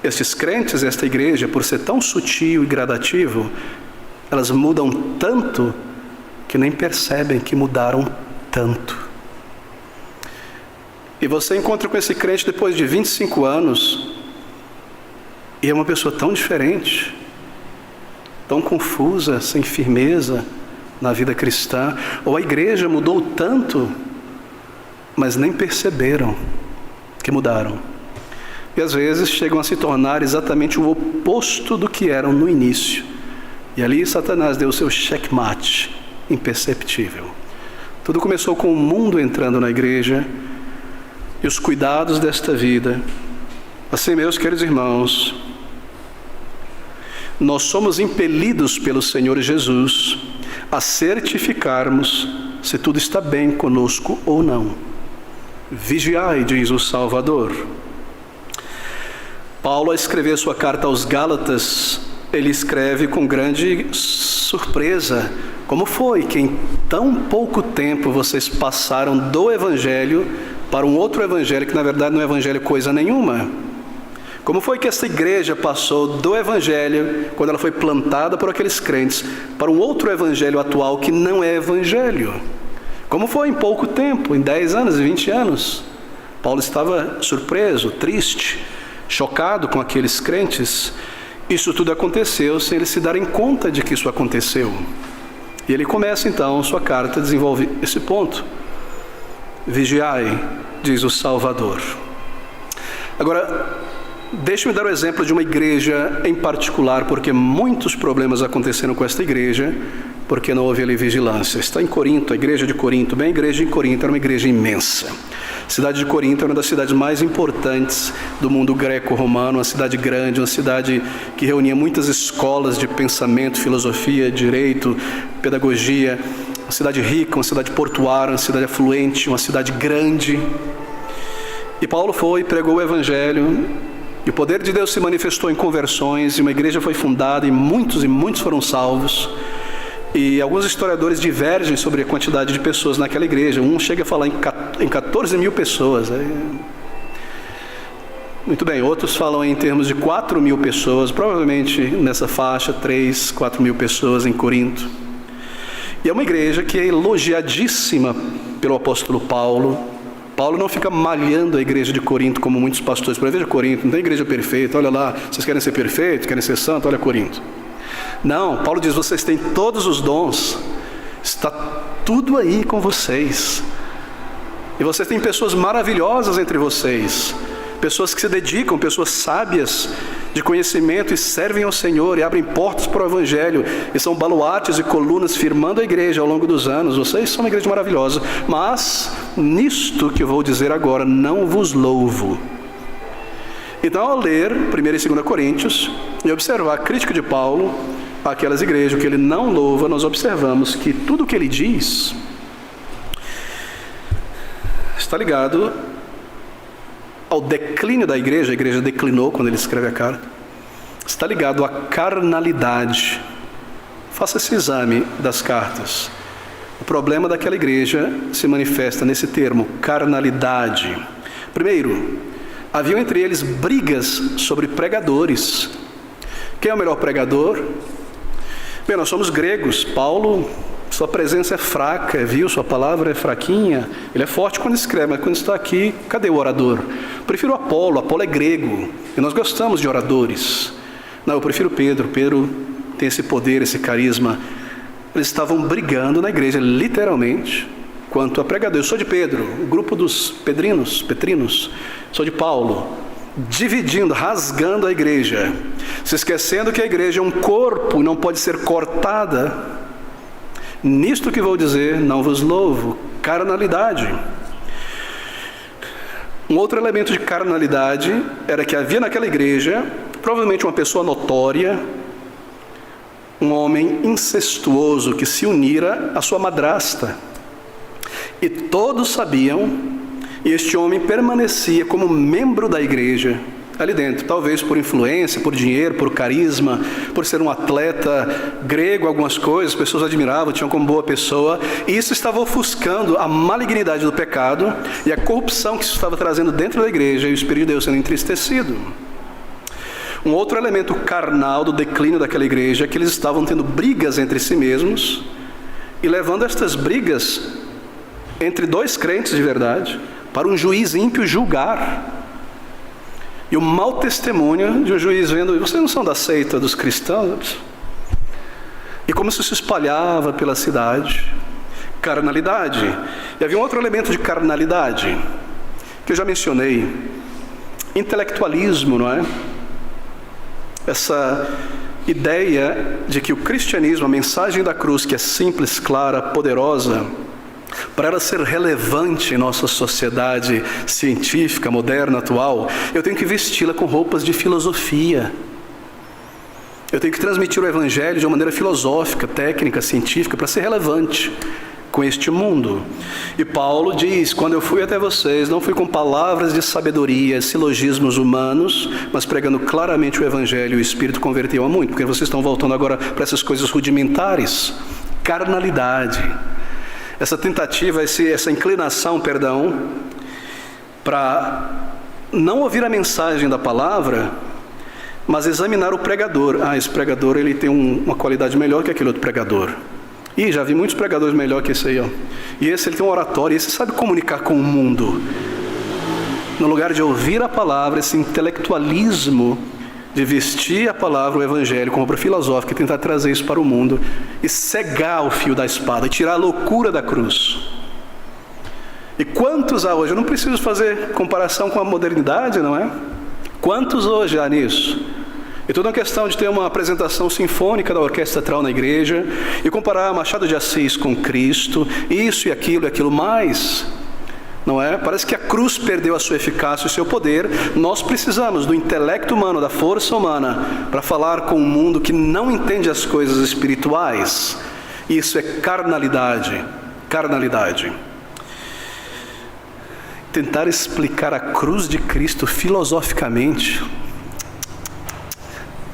esses crentes, esta igreja, por ser tão sutil e gradativo, elas mudam tanto que nem percebem que mudaram tanto. E você encontra com esse crente depois de 25 anos e é uma pessoa tão diferente, tão confusa, sem firmeza na vida cristã, ou a igreja mudou tanto, mas nem perceberam que mudaram. E às vezes chegam a se tornar exatamente o oposto do que eram no início. E ali Satanás deu o seu checkmate imperceptível. Tudo começou com o mundo entrando na igreja e os cuidados desta vida. Assim, meus queridos irmãos, nós somos impelidos pelo Senhor Jesus a certificarmos se tudo está bem conosco ou não. Vigiai, diz o Salvador. Paulo, ao escrever sua carta aos Gálatas, ele escreve com grande surpresa: como foi que em tão pouco tempo vocês passaram do Evangelho para um outro Evangelho que na verdade não é Evangelho coisa nenhuma? Como foi que essa igreja passou do Evangelho, quando ela foi plantada por aqueles crentes, para um outro Evangelho atual que não é Evangelho? Como foi em pouco tempo, em 10 anos, 20 anos? Paulo estava surpreso, triste, chocado com aqueles crentes. Isso tudo aconteceu sem eles se darem conta de que isso aconteceu. E ele começa então sua carta a desenvolver esse ponto. Vigiai, diz o Salvador. Agora, deixe-me dar o exemplo de uma igreja em particular, porque muitos problemas aconteceram com esta igreja, porque não houve ali vigilância. Está em Corinto, a igreja de Corinto. Bem, a igreja em Corinto era uma igreja imensa. A cidade de Corinto era uma das cidades mais importantes do mundo greco-romano, uma cidade grande, uma cidade que reunia muitas escolas de pensamento, filosofia, direito, pedagogia, uma cidade rica, uma cidade portuária, uma cidade afluente, uma cidade grande. E Paulo foi e pregou o Evangelho, e o poder de Deus se manifestou em conversões, e uma igreja foi fundada, e muitos foram salvos. E alguns historiadores divergem sobre a quantidade de pessoas naquela igreja. Um chega a falar em 14 mil pessoas. Muito bem, outros falam em termos de 4 mil pessoas, provavelmente nessa faixa, 3, 4 mil pessoas em Corinto. E é uma igreja que é elogiadíssima pelo apóstolo Paulo. Paulo não fica malhando a igreja de Corinto como muitos pastores. Por exemplo, veja Corinto, não tem igreja perfeita, olha lá, vocês querem ser perfeitos, querem ser santos, olha Corinto. Não, Paulo diz, vocês têm todos os dons, está tudo aí com vocês. E vocês têm pessoas maravilhosas entre vocês, pessoas que se dedicam, pessoas sábias de conhecimento e servem ao Senhor e abrem portas para o Evangelho e são baluartes e colunas firmando a igreja ao longo dos anos. Vocês são uma igreja maravilhosa, mas nisto que eu vou dizer agora não vos louvo. Então, ao ler 1 e 2 Coríntios e observar a crítica de Paulo àquelas igrejas que ele não louva, nós observamos que tudo o que ele diz está ligado ao declínio da igreja. A igreja declinou quando ele escreve a carta. Está ligado à carnalidade. Faça esse exame das cartas. O problema daquela igreja se manifesta nesse termo, carnalidade. Primeiro, haviam entre eles brigas sobre pregadores. Quem é o melhor pregador? Bem, nós somos gregos. Paulo, sua presença é fraca, viu? Sua palavra é fraquinha. Ele é forte quando escreve, mas quando está aqui, cadê o orador? Eu prefiro Apolo é grego, e nós gostamos de oradores. Não, eu prefiro Pedro. Pedro tem esse poder, esse carisma. Eles estavam brigando na igreja, literalmente, quanto a pregador. Eu sou de Pedro, o grupo dos petrinos. Sou de Paulo, dividindo, rasgando a igreja, se esquecendo que a igreja é um corpo e não pode ser cortada. Nisto que vou dizer, não vos louvo. Carnalidade. Um outro elemento de carnalidade era que havia naquela igreja, provavelmente uma pessoa notória, um homem incestuoso que se unira à sua madrasta. E todos sabiam, e este homem permanecia como membro da igreja ali dentro, talvez por influência, por dinheiro, por carisma, por ser um atleta grego, algumas coisas, as pessoas admiravam, tinham como boa pessoa, e isso estava ofuscando a malignidade do pecado e a corrupção que isso estava trazendo dentro da igreja, e o Espírito de Deus sendo entristecido. Um outro elemento carnal do declínio daquela igreja é que eles estavam tendo brigas entre si mesmos e levando estas brigas entre dois crentes de verdade para um juiz ímpio julgar. E o mau testemunho de um juiz vendo, vocês não são da seita dos cristãos? E como isso se espalhava pela cidade. Carnalidade. E havia um outro elemento de carnalidade, que eu já mencionei. Intelectualismo, não é? Essa ideia de que o cristianismo, a mensagem da cruz, que é simples, clara, poderosa, para ela ser relevante em nossa sociedade científica, moderna, atual, eu tenho que vesti-la com roupas de filosofia. Eu tenho que transmitir o Evangelho de uma maneira filosófica, técnica, científica, para ser relevante com este mundo. E Paulo diz, quando eu fui até vocês, não fui com palavras de sabedoria, silogismos humanos, mas pregando claramente o Evangelho, e o Espírito converteu a muito, porque vocês estão voltando agora para essas coisas rudimentares. Carnalidade. Essa tentativa, essa inclinação, para não ouvir a mensagem da palavra, mas examinar o pregador. Esse pregador ele tem uma qualidade melhor que aquele outro pregador. Já vi muitos pregadores melhor que esse aí. E esse ele tem um oratório, esse sabe comunicar com o mundo. No lugar de ouvir a palavra, esse intelectualismo de vestir a palavra, o Evangelho, como obra filosófica e tentar trazer isso para o mundo e cegar o fio da espada e tirar a loucura da cruz. E quantos há hoje? Eu não preciso fazer comparação com a modernidade, não é? Quantos hoje há nisso? É toda uma questão de ter uma apresentação sinfônica da orquestra teatral na igreja e comparar Machado de Assis com Cristo, isso e aquilo mais. Não é? Parece que a cruz perdeu a sua eficácia e o seu poder. Nós precisamos do intelecto humano, da força humana, para falar com um mundo que não entende as coisas espirituais. Isso é carnalidade. Carnalidade. Tentar explicar a cruz de Cristo filosoficamente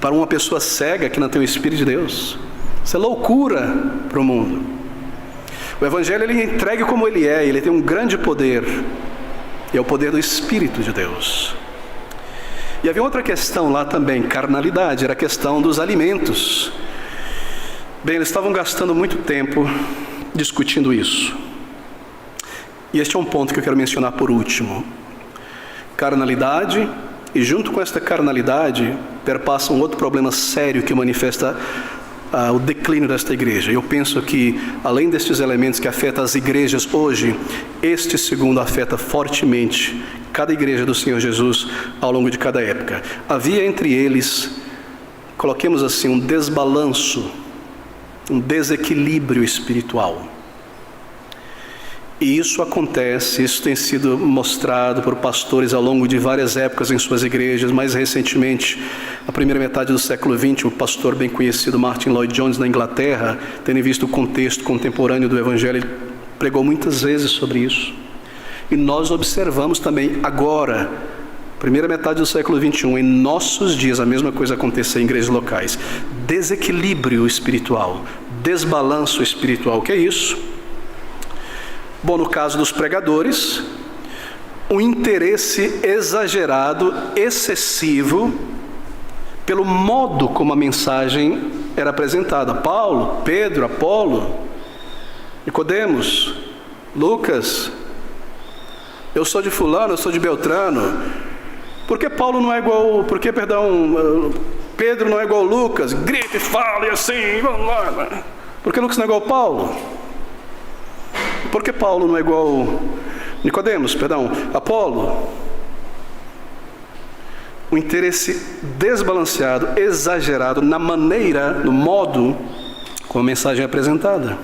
para uma pessoa cega que não tem o Espírito de Deus Isso é loucura para o mundo. O Evangelho ele é entregue como ele é, ele tem um grande poder, e é o poder do Espírito de Deus. E havia outra questão lá também, carnalidade, era a questão dos alimentos. Bem, eles estavam gastando muito tempo discutindo isso. E este é um ponto que eu quero mencionar por último. Carnalidade, e junto com esta carnalidade, perpassa um outro problema sério que manifesta o declínio desta igreja. Eu penso que, além destes elementos que afetam as igrejas hoje, este segundo afeta fortemente cada igreja do Senhor Jesus ao longo de cada época. Havia entre eles, coloquemos assim, um desbalanço, um desequilíbrio espiritual. E isso acontece, isso tem sido mostrado por pastores ao longo de várias épocas em suas igrejas. Mais recentemente, na primeira metade do século XX, o pastor bem conhecido Martin Lloyd-Jones, na Inglaterra, tendo visto o contexto contemporâneo do Evangelho, ele pregou muitas vezes sobre isso. E nós observamos também agora, primeira metade do século XXI, em nossos dias, a mesma coisa acontecer em igrejas locais. Desequilíbrio espiritual, desbalanço espiritual. O que é isso? Bom, no caso dos pregadores, um interesse exagerado, excessivo, pelo modo como a mensagem era apresentada. Paulo, Pedro, Apolo, Nicodemos, Lucas, eu sou de fulano, eu sou de Beltrano. Por que Paulo não é igual, Pedro não é igual Lucas? Grite, fale assim, vamos lá. Por que Lucas não é igual Paulo? Por que Paulo não é igual Apolo? O interesse desbalanceado, exagerado na maneira, no modo como a mensagem é apresentada.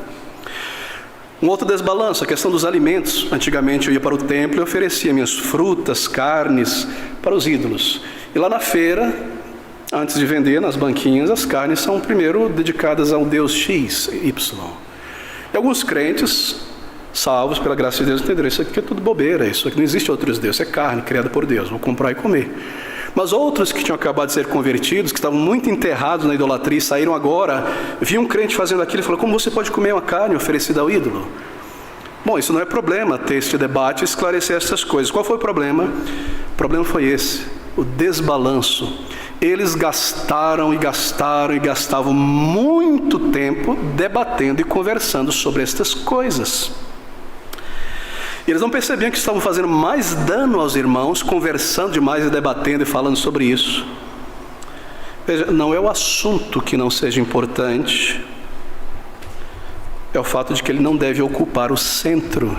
Um outro desbalanço, a questão dos alimentos. Antigamente eu ia para o templo e oferecia minhas frutas, carnes para os ídolos. E lá na feira, antes de vender nas banquinhas, as carnes são primeiro dedicadas ao Deus X, Y. E alguns crentes, salvos pela graça de Deus, entenderam, isso aqui é tudo bobeira, isso aqui não existe outros deuses, isso é carne criada por Deus, vou comprar e comer. Mas outros que tinham acabado de ser convertidos, que estavam muito enterrados na idolatria e saíram agora, viam um crente fazendo aquilo e falaram, como você pode comer uma carne oferecida ao ídolo? Bom, isso não é problema, ter este debate e esclarecer essas coisas. Qual foi o problema? O problema foi esse, o desbalanço. Eles gastavam muito tempo debatendo e conversando sobre estas coisas. E eles não percebiam que estavam fazendo mais dano aos irmãos, conversando demais e debatendo e falando sobre isso. Veja, não é o assunto que não seja importante, é o fato de que ele não deve ocupar o centro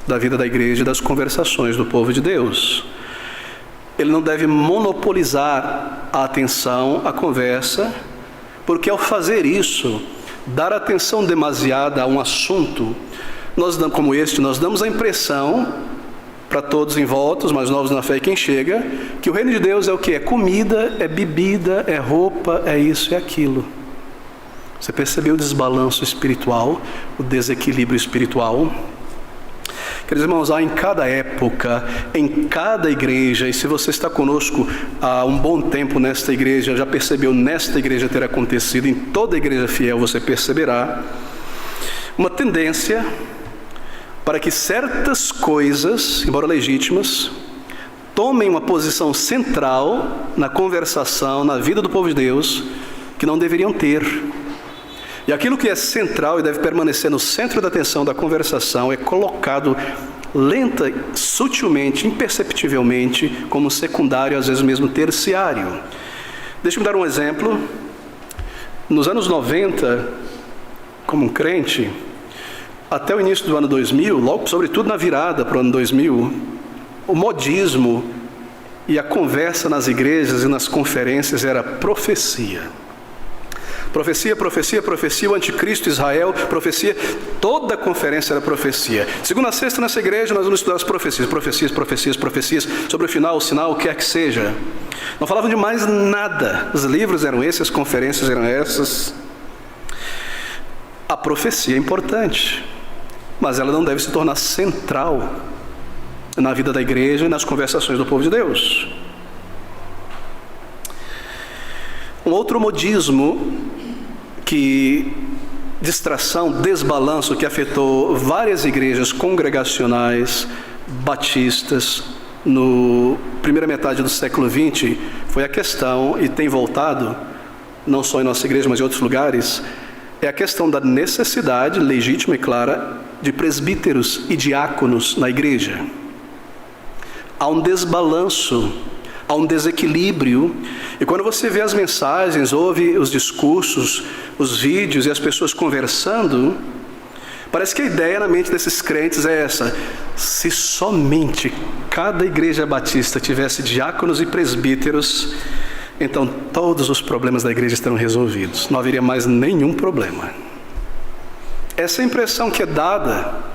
da vida da igreja e das conversações do povo de Deus. Ele não deve monopolizar a atenção, a conversa, porque ao fazer isso, dar atenção demasiada a um assunto, nós damos a impressão para todos em volta, os mais novos na fé e quem chega, que o reino de Deus é o que? É comida, é bebida, é roupa, é isso e aquilo. Você percebeu o desbalanço espiritual, o desequilíbrio espiritual? Queridos irmãos, há em cada época, em cada igreja, e se você está conosco há um bom tempo nesta igreja, já percebeu nesta igreja ter acontecido, em toda igreja fiel você perceberá, uma tendência para que certas coisas, embora legítimas, tomem uma posição central na conversação, na vida do povo de Deus, que não deveriam ter. E aquilo que é central e deve permanecer no centro da atenção da conversação é colocado lenta, sutilmente, imperceptivelmente, como secundário, às vezes mesmo terciário. Deixa-me dar um exemplo. Nos anos 90, como um crente, até o início do ano 2000, logo, sobretudo na virada para o ano 2000, o modismo e a conversa nas igrejas e nas conferências era profecia. Profecia, profecia, profecia, o anticristo, Israel, profecia, toda a conferência era profecia. Segunda a sexta nessa igreja nós vamos estudar as profecias, profecias, sobre o final, o sinal, o que quer que seja. Não falavam de mais nada, os livros eram esses, as conferências eram essas. A profecia é importante, mas ela não deve se tornar central na vida da igreja e nas conversações do povo de Deus. Um outro modismo que distração, desbalanço que afetou várias igrejas congregacionais batistas no primeira metade do século XX foi a questão, e tem voltado, não só em nossa igreja, mas em outros lugares, é a questão da necessidade legítima e clara de presbíteros e diáconos na igreja. Há um desbalanço, há um desequilíbrio, e quando você vê as mensagens, ouve os discursos, os vídeos e as pessoas conversando, parece que a ideia na mente desses crentes é essa: se somente cada igreja batista tivesse diáconos e presbíteros, então todos os problemas da igreja estariam resolvidos, não haveria mais nenhum problema. Essa é a impressão que é dada.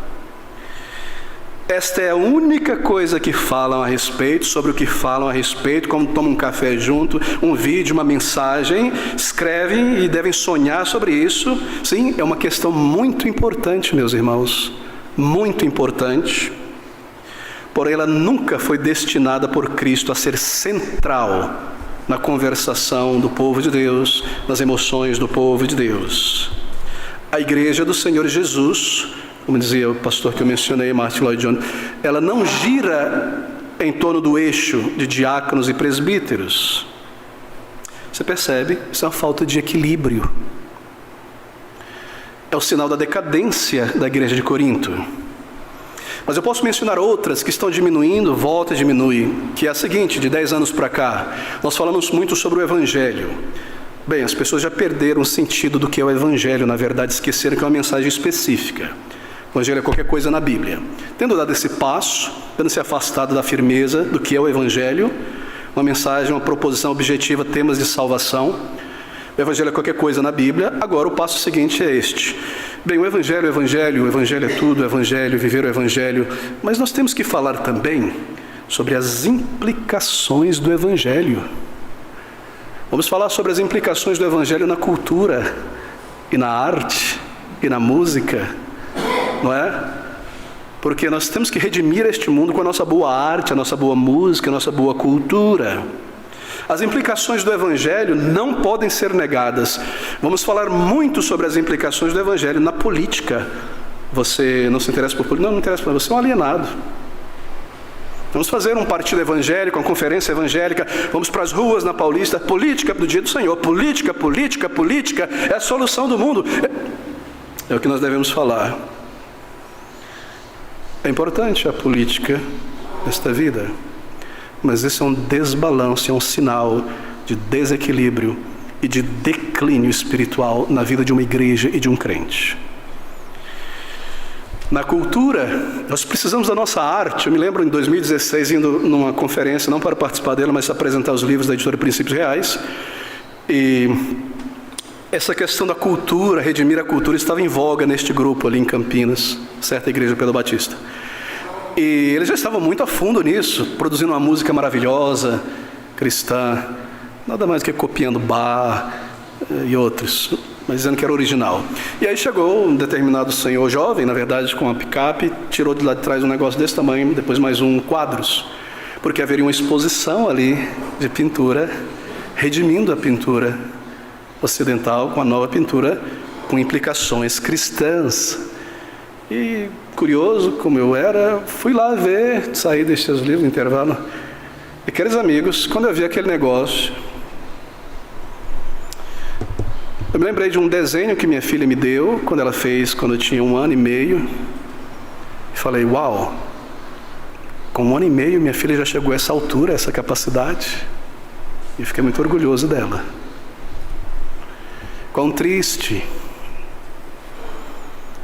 Esta é a única coisa que falam a respeito, sobre o que falam a respeito, como tomam um café junto, um vídeo, uma mensagem, escrevem e devem sonhar sobre isso. Sim, é uma questão muito importante, meus irmãos, muito importante, porém ela nunca foi destinada por Cristo a ser central na conversação do povo de Deus, nas emoções do povo de Deus. A igreja do Senhor Jesus, como dizia o pastor que eu mencionei, Martin Lloyd Jones, ela não gira em torno do eixo de diáconos e presbíteros. Você percebe? Isso é uma falta de equilíbrio. É o sinal da decadência da igreja de Corinto. Mas eu posso mencionar outras que estão diminuindo, volta e diminui, que é a seguinte: de 10 anos para cá, nós falamos muito sobre o Evangelho. Bem, as pessoas já perderam o sentido do que é o Evangelho, na verdade esqueceram que é uma mensagem específica. O Evangelho é qualquer coisa na Bíblia. Tendo dado esse passo, tendo se afastado da firmeza do que é o Evangelho, uma mensagem, uma proposição objetiva, temas de salvação, o Evangelho é qualquer coisa na Bíblia. Agora o passo seguinte é este: bem, o Evangelho é tudo, o Evangelho, viver o Evangelho, mas nós temos que falar também sobre as implicações do Evangelho. Vamos falar sobre as implicações do Evangelho na cultura, e na arte, e na música, não é? Porque nós temos que redimir este mundo com a nossa boa arte, a nossa boa música, a nossa boa cultura. As implicações do Evangelho não podem ser negadas. Vamos falar muito sobre as implicações do Evangelho na política. Você não se interessa por política? Não interessa por você, é um alienado. Vamos fazer um partido evangélico, uma conferência evangélica, vamos para as ruas na Paulista, política do dia do Senhor, política, é a solução do mundo. É o que nós devemos falar. É importante a política nesta vida, mas isso é um desbalanço, é um sinal de desequilíbrio e de declínio espiritual na vida de uma igreja e de um crente. Na cultura, nós precisamos da nossa arte. Eu me lembro em 2016, indo numa conferência, não para participar dela, mas para apresentar os livros da editora Princípios Reais, e essa questão da cultura, redimir a cultura, estava em voga neste grupo ali em Campinas, certa igreja Pedro Batista. E eles já estavam muito a fundo nisso, produzindo uma música maravilhosa, cristã, nada mais do que copiando Bach e outros, mas dizendo que era original. E aí chegou um determinado senhor jovem, na verdade com uma picape, tirou de lá de trás um negócio desse tamanho, depois mais quadros, porque haveria uma exposição ali de pintura, redimindo a pintura ocidental com a nova pintura, com implicações cristãs. E curioso como eu era, fui lá ver, saí destes livros no intervalo. E aqueles amigos, quando eu vi aquele negócio, eu me lembrei de um desenho que minha filha me deu, quando ela fez, quando eu tinha 1 ano e meio. E falei, uau, com 1 ano e meio minha filha já chegou a essa altura, a essa capacidade. E fiquei muito orgulhoso dela. Quão triste,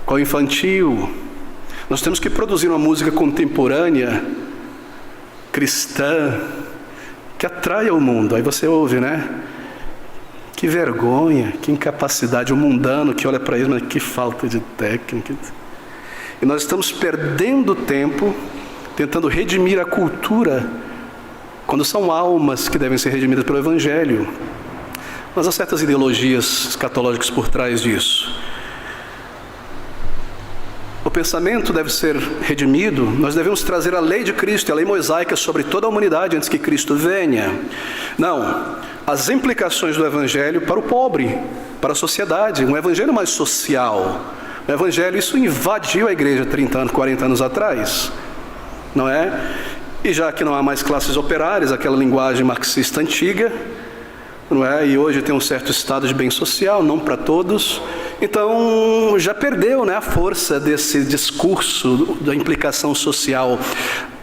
quão infantil. Nós temos que produzir uma música contemporânea, cristã, que atraia o mundo. Aí você ouve, né? Que vergonha, que incapacidade. O mundano que olha para isso, mas que falta de técnica. E nós estamos perdendo tempo tentando redimir a cultura, quando são almas que devem ser redimidas pelo Evangelho. Mas há certas ideologias escatológicas por trás disso. O pensamento deve ser redimido. Nós devemos trazer a lei de Cristo, a lei mosaica sobre toda a humanidade antes que Cristo venha. Não, as implicações do Evangelho para o pobre, para a sociedade, um evangelho mais social. O evangelho, isso invadiu a igreja 30 anos, 40 anos atrás, não é? E já que não há mais classes operárias, aquela linguagem marxista antiga, não é? E hoje tem um certo estado de bem social, não para todos. Então já perdeu, né, a força desse discurso da implicação social.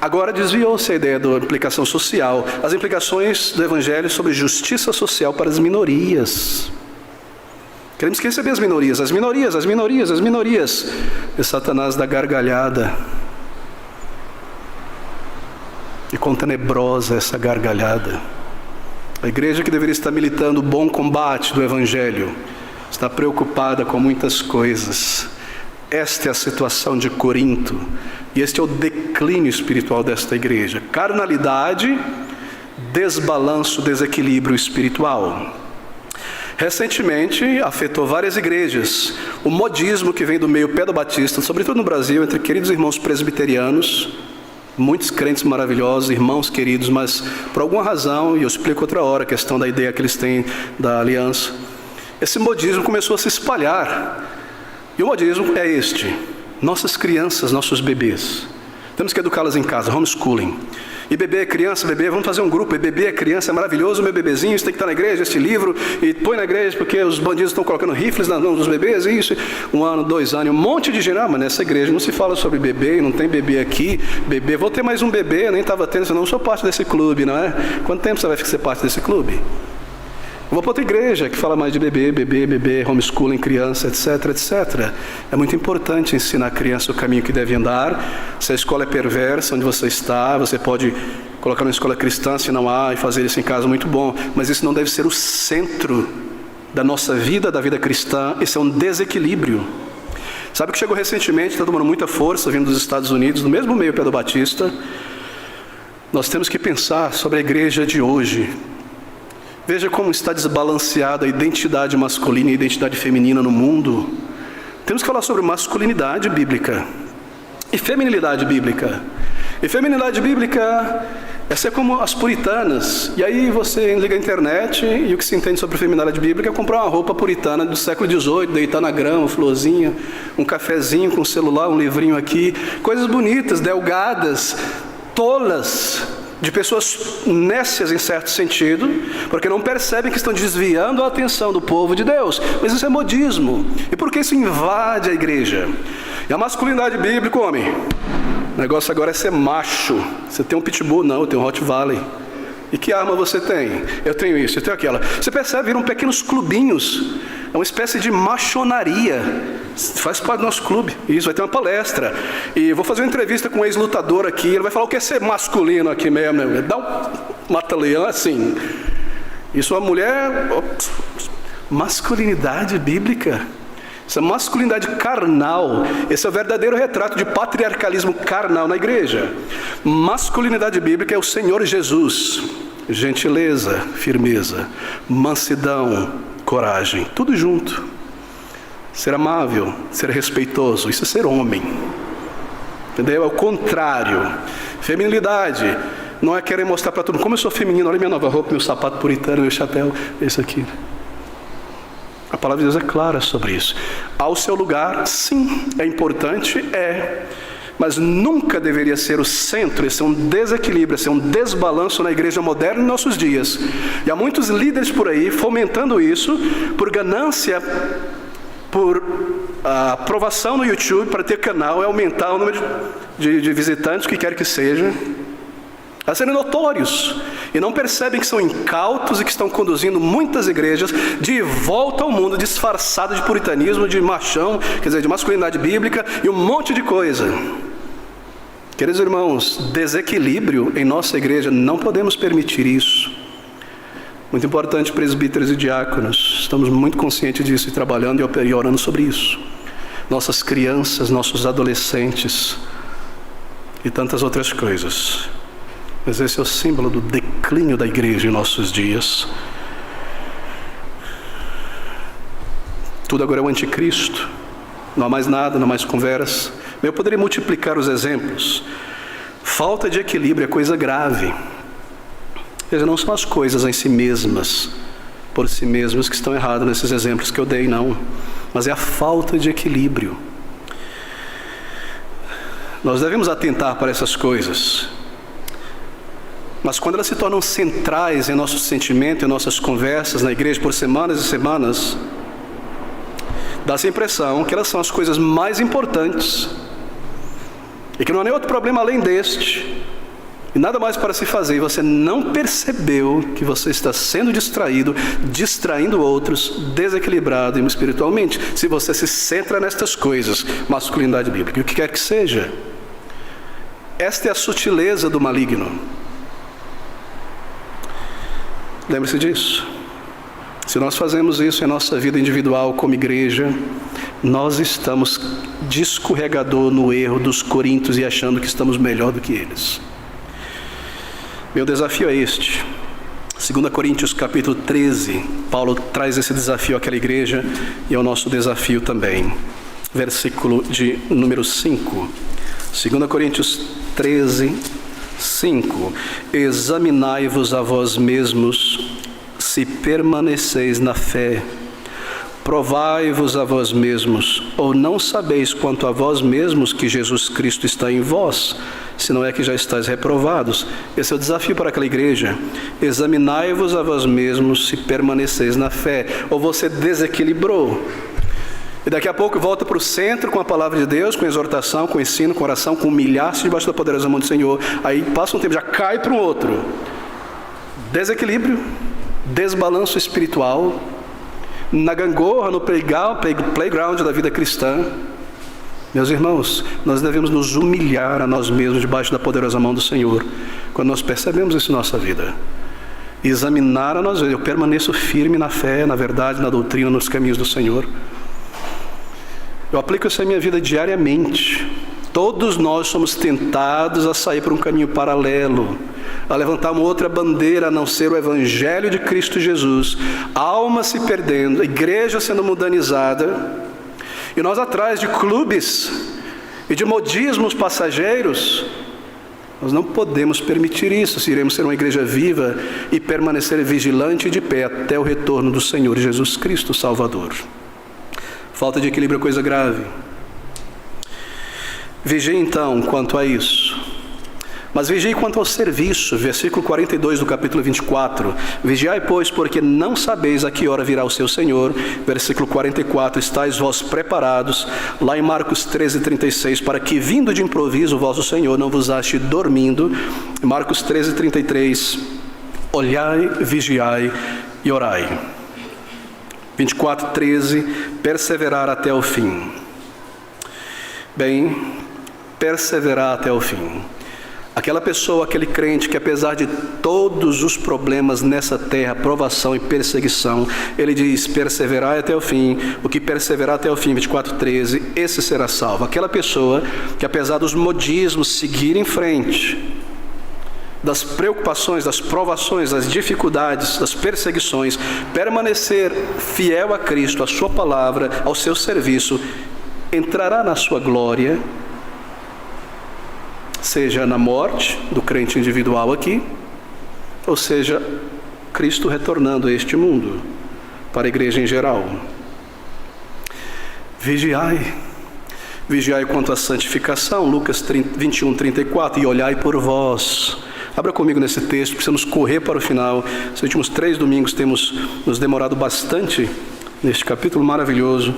Agora desviou-se a ideia da implicação social, as implicações do evangelho sobre justiça social para as minorias. Queremos receber as minorias, as minorias, as minorias, as minorias. E Satanás dá gargalhada. E quão tenebrosa essa gargalhada. A igreja que deveria estar militando o bom combate do evangelho está preocupada com muitas coisas. Esta é a situação de Corinto. E este é o declínio espiritual desta igreja. Carnalidade, desbalanço, desequilíbrio espiritual. Recentemente afetou várias igrejas. O modismo que vem do meio pedobatista, sobretudo no Brasil, entre queridos irmãos presbiterianos, muitos crentes maravilhosos, irmãos queridos, mas por alguma razão, e eu explico outra hora a questão da ideia que eles têm da aliança, esse modismo começou a se espalhar. E o modismo é este: nossas crianças, nossos bebês, temos que educá-las em casa, homeschooling. E bebê é criança, bebê, vamos fazer um grupo, e bebê é criança, é maravilhoso, meu bebezinho, isso tem que estar na igreja, este livro, e põe na igreja, porque os bandidos estão colocando rifles nas mãos dos bebês, isso, 1 ano, 2 anos, um monte de gente. Mas nessa igreja não se fala sobre bebê, não tem bebê aqui, bebê, vou ter mais um bebê, eu nem estava tendo, senão eu sou parte desse clube, não é? Quanto tempo você vai ser parte desse clube? Eu vou para outra igreja que fala mais de bebê, homeschooling, criança, etc, etc. É muito importante ensinar a criança o caminho que deve andar. Se a escola é perversa, onde você está, você pode colocar uma escola cristã, se não há, e fazer isso em casa, muito bom. Mas isso não deve ser o centro da nossa vida, da vida cristã. Isso é um desequilíbrio. Sabe o que chegou recentemente, está tomando muita força, vindo dos Estados Unidos, no mesmo meio pedobatista? Nós temos que pensar sobre a igreja de hoje. Veja como está desbalanceada a identidade masculina e a identidade feminina no mundo. Temos que falar sobre masculinidade bíblica e feminilidade bíblica. E feminilidade bíblica é ser como as puritanas. E aí você liga a internet e o que se entende sobre feminilidade bíblica é comprar uma roupa puritana do século XVIII, deitar na grama, florzinha, um cafezinho com celular, um livrinho aqui. Coisas bonitas, delgadas, tolas, de pessoas nécias em certo sentido, porque não percebem que estão desviando a atenção do povo de Deus. Mas isso é modismo. E por que isso invade a igreja? E a masculinidade bíblica, homem, o negócio agora é ser macho. Você tem um pitbull? Não, eu tenho um Rottweiler. E que arma você tem? Eu tenho isso, eu tenho aquela. Você percebe, viram pequenos clubinhos. É uma espécie de machonaria. Faz parte do nosso clube. Isso, vai ter uma palestra. E vou fazer uma entrevista com um ex-lutador aqui. Ele vai falar o que é ser masculino aqui mesmo. Dá um mata-leão assim. Isso é uma mulher... Masculinidade bíblica. Essa masculinidade carnal. Esse é o verdadeiro retrato de patriarcalismo carnal na igreja. Masculinidade bíblica é o Senhor Jesus. Gentileza, firmeza, mansidão, coragem, tudo junto. Ser amável, ser respeitoso, isso é ser homem. Entendeu? É o contrário. Feminilidade não é querer mostrar para todo mundo como eu sou feminino. Olha minha nova roupa, meu sapato puritano, meu chapéu, isso aqui. A palavra de Deus é clara sobre isso. Ao seu lugar, sim, é importante, mas nunca deveria ser o centro. Esse é um desequilíbrio, esse é um desbalanço na igreja moderna em nossos dias. E há muitos líderes por aí fomentando isso, por ganância, por aprovação no YouTube, para ter canal, aumentar o número de visitantes, o que quer que seja. A serem notórios, e não percebem que são incautos e que estão conduzindo muitas igrejas de volta ao mundo, disfarçado de puritanismo, de machão, quer dizer, de masculinidade bíblica e um monte de coisa. Queridos irmãos, desequilíbrio em nossa igreja, não podemos permitir isso. Muito importante, presbíteros e diáconos, estamos muito conscientes disso e trabalhando e orando sobre isso. Nossas crianças, nossos adolescentes e tantas outras coisas. Mas esse é o símbolo do declínio da igreja em nossos dias. Tudo agora é o anticristo. Não há mais nada, não há mais conversa. Eu poderia multiplicar os exemplos. Falta de equilíbrio é coisa grave. Veja, não são as coisas em si mesmas por si mesmos que estão errados nesses exemplos que eu dei, não. Mas é a falta de equilíbrio. Nós devemos atentar para essas coisas. Mas quando elas se tornam centrais em nosso sentimento, em nossas conversas na igreja por semanas e semanas, dá-se a impressão que elas são as coisas mais importantes e que não há nem outro problema além deste e nada mais para se fazer, e você não percebeu que você está sendo distraído, distraindo outros, desequilibrado espiritualmente, se você se centra nestas coisas, masculinidade bíblica, o que quer que seja. Esta é a sutileza do maligno. Lembre-se disso. Se nós fazemos isso em nossa vida individual como igreja, nós estamos de escorregador no erro dos coríntios e achando que estamos melhor do que eles. Meu desafio é este. 2 Coríntios capítulo 13, Paulo traz esse desafio àquela igreja e é o nosso desafio também. Versículo de número 5. 2 Coríntios 13, 5. Examinai-vos a vós mesmos, se permaneceis na fé. Provai-vos a vós mesmos, ou não sabeis quanto a vós mesmos que Jesus Cristo está em vós, se não é que já estáis reprovados. Esse é o desafio para aquela igreja. Examinai-vos a vós mesmos, se permaneceis na fé. Ou você desequilibrou, e daqui a pouco volta para o centro com a palavra de Deus, com exortação, com ensino, com oração, com humilhar-se debaixo da poderosa mão do Senhor. Aí passa um tempo, já cai para um outro. Desequilíbrio, desbalanço espiritual, na gangorra, no playground da vida cristã. Meus irmãos, nós devemos nos humilhar a nós mesmos debaixo da poderosa mão do Senhor, quando nós percebemos isso em nossa vida. E examinar a nós mesmos. Eu permaneço firme na fé, na verdade, na doutrina, nos caminhos do Senhor. Eu aplico isso à minha vida diariamente. Todos nós somos tentados a sair para um caminho paralelo, a levantar uma outra bandeira a não ser o Evangelho de Cristo Jesus, alma se perdendo, a igreja sendo mundanizada, e nós atrás de clubes e de modismos passageiros. Nós não podemos permitir isso, se iremos ser uma igreja viva e permanecer vigilante e de pé até o retorno do Senhor Jesus Cristo Salvador. Falta de equilíbrio é coisa grave. Vigie então quanto a isso. Mas vigie quanto ao serviço, versículo 42 do capítulo 24. Vigiai, pois, porque não sabeis a que hora virá o seu Senhor. Versículo 44, estáis vós preparados. Lá em Marcos 13:36, para que vindo de improviso o vosso Senhor não vos ache dormindo. Marcos 13:33, olhai, vigiai e orai. 24:13, perseverar até o fim. Bem, perseverar até o fim. Aquela pessoa, aquele crente que apesar de todos os problemas nessa terra, provação e perseguição, ele diz, perseverar até o fim. O que perseverar até o fim, 24:13, esse será salvo. Aquela pessoa que apesar dos modismos seguir em frente, das preocupações, das provações, das dificuldades, das perseguições, permanecer fiel a Cristo, à sua palavra, ao seu serviço, entrará na sua glória, seja na morte do crente individual aqui, ou seja, Cristo retornando a este mundo, para a igreja em geral. Vigiai. Vigiai quanto à santificação, Lucas 21:34, e olhai por vós. Abra comigo nesse texto, precisamos correr para o final. Nos últimos 3 domingos temos nos demorado bastante neste capítulo maravilhoso,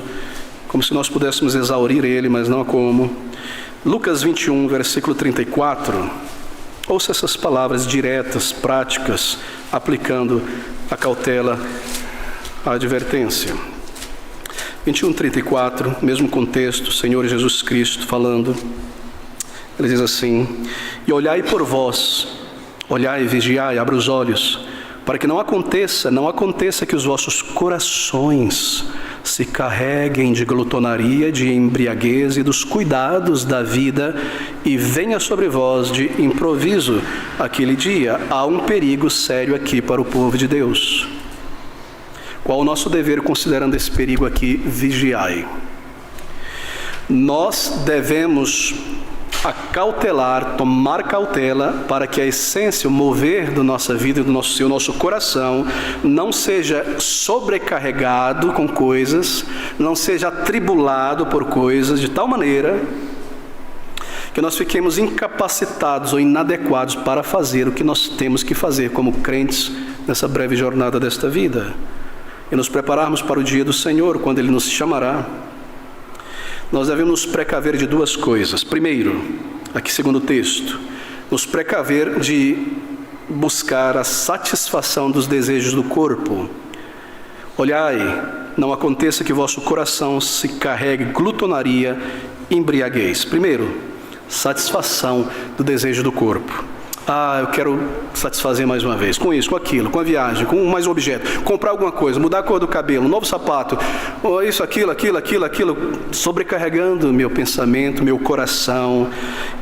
como se nós pudéssemos exaurir ele, mas não há como. Lucas 21, versículo 34. Ouça essas palavras diretas, práticas, aplicando a cautela, a advertência. 21:34, mesmo contexto, Senhor Jesus Cristo falando. Ele diz assim, e olhai por vós, olhai e vigiai, abra os olhos, para que não aconteça que os vossos corações se carreguem de glutonaria, de embriaguez e dos cuidados da vida, e venha sobre vós de improviso aquele dia. Há um perigo sério aqui para o povo de Deus. Qual o nosso dever considerando esse perigo aqui? Vigiai. Nós devemos acautelar, tomar cautela, para que a essência, o mover da nossa vida e do nosso ser, o nosso coração, não seja sobrecarregado com coisas, não seja atribulado por coisas, de tal maneira que nós fiquemos incapacitados ou inadequados para fazer o que nós temos que fazer como crentes nessa breve jornada desta vida, e nos prepararmos para o dia do Senhor, quando Ele nos chamará. Nós devemos nos precaver de duas coisas. Primeiro, aqui segundo o texto, nos precaver de buscar a satisfação dos desejos do corpo. Olhai, não aconteça que vosso coração se carregue glutonaria e embriaguez. Primeiro, satisfação do desejo do corpo. Eu quero satisfazer mais uma vez, com isso, com aquilo, com a viagem, com mais um objeto, comprar alguma coisa, mudar a cor do cabelo, um novo sapato, isso, aquilo, sobrecarregando meu pensamento, meu coração,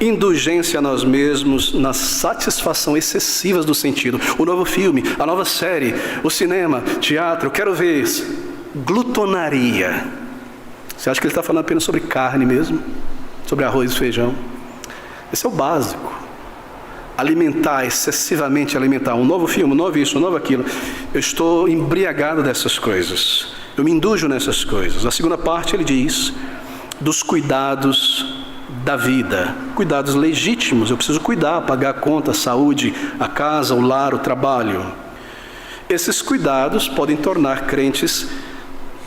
indulgência a nós mesmos, na satisfação excessiva do sentido. O novo filme, a nova série, o cinema, teatro, eu quero ver isso. Glutonaria. Você acha que ele está falando apenas sobre carne mesmo? Sobre arroz e feijão? Esse é o básico. Alimentar, excessivamente alimentar, um novo filme, um novo isso, um novo aquilo. Eu estou embriagado dessas coisas, eu me induljo nessas coisas. Na segunda parte ele diz dos cuidados da vida, cuidados legítimos. Eu preciso cuidar, pagar a conta, a saúde, a casa, o lar, o trabalho. Esses cuidados podem tornar crentes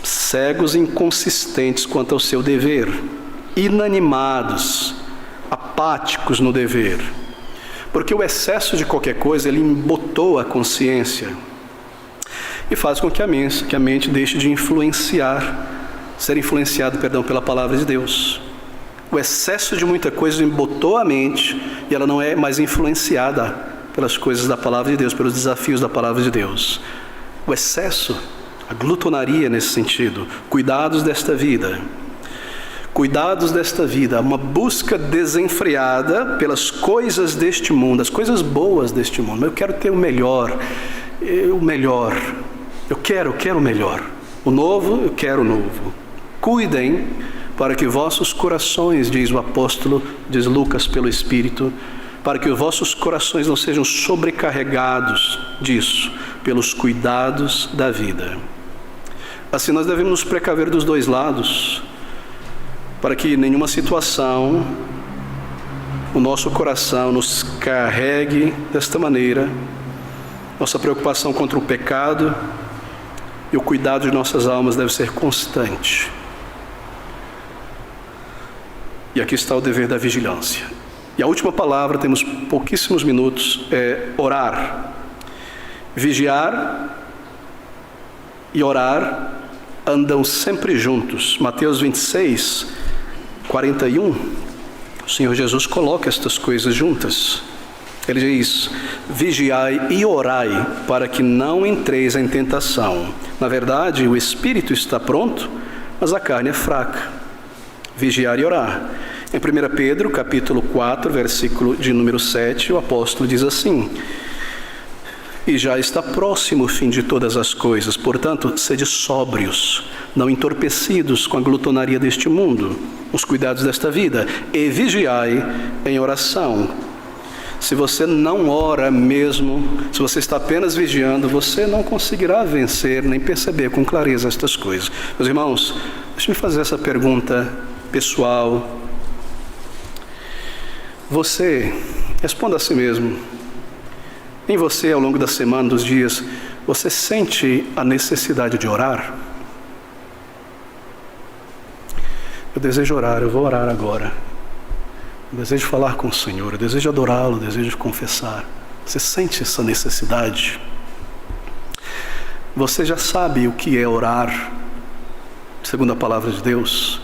cegos e inconsistentes quanto ao seu dever, inanimados, apáticos no dever. Porque o excesso de qualquer coisa, ele embotou a consciência e faz com que a mente deixe de ser influenciado pela palavra de Deus. O excesso de muita coisa embotou a mente e ela não é mais influenciada pelas coisas da palavra de Deus, pelos desafios da palavra de Deus. O excesso, a glutonaria nesse sentido, cuidados desta vida, uma busca desenfreada pelas coisas deste mundo, as coisas boas deste mundo. Eu quero ter o melhor, eu quero o melhor, o novo, eu quero o novo. Cuidem para que vossos corações, diz o apóstolo, diz Lucas pelo Espírito, para que os vossos corações não sejam sobrecarregados disso, pelos cuidados da vida. Assim nós devemos nos precaver dos dois lados, para que nenhuma situação, o nosso coração nos carregue desta maneira. Nossa preocupação contra o pecado e o cuidado de nossas almas deve ser constante. E aqui está o dever da vigilância. E a última palavra, temos pouquíssimos minutos, é orar. Vigiar e orar andam sempre juntos. Mateus 26, 41, o Senhor Jesus coloca estas coisas juntas. Ele diz: vigiai e orai para que não entreis em tentação. Na verdade, o espírito está pronto, mas a carne é fraca. Vigiar e orar. Em 1 Pedro, capítulo 4, versículo de número 7, o apóstolo diz assim: e já está próximo o fim de todas as coisas, portanto, sede sóbrios, não entorpecidos com a glutonaria deste mundo, os cuidados desta vida, e vigiai em oração. Se você não ora mesmo, se você está apenas vigiando, você não conseguirá vencer nem perceber com clareza estas coisas. Meus irmãos, deixe-me fazer essa pergunta pessoal. Você, responda a si mesmo. Em você, ao longo da semana, dos dias, você sente a necessidade de orar? Eu desejo orar, eu vou orar agora. Eu desejo falar com o Senhor, eu desejo adorá-lo, eu desejo confessar. Você sente essa necessidade? Você já sabe o que é orar, segundo a palavra de Deus?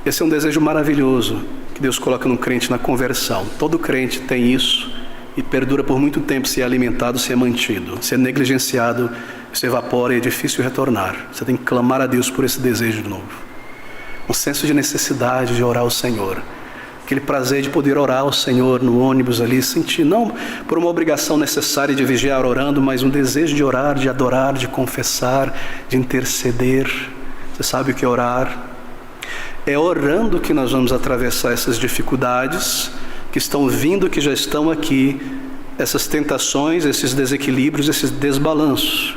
Esse é um desejo maravilhoso que Deus coloca no crente na conversão. Todo crente tem isso e perdura por muito tempo, se é alimentado, se é mantido. Se é negligenciado, se evapora e é difícil retornar. Você tem que clamar a Deus por esse desejo de novo. Um senso de necessidade de orar ao Senhor. Aquele prazer de poder orar ao Senhor no ônibus ali, sentir, não por uma obrigação necessária de vigiar orando, mas um desejo de orar, de adorar, de confessar, de interceder. Você sabe o que é orar? É orando que nós vamos atravessar essas dificuldades que estão vindo, que já estão aqui, essas tentações, esses desequilíbrios, esses desbalanços.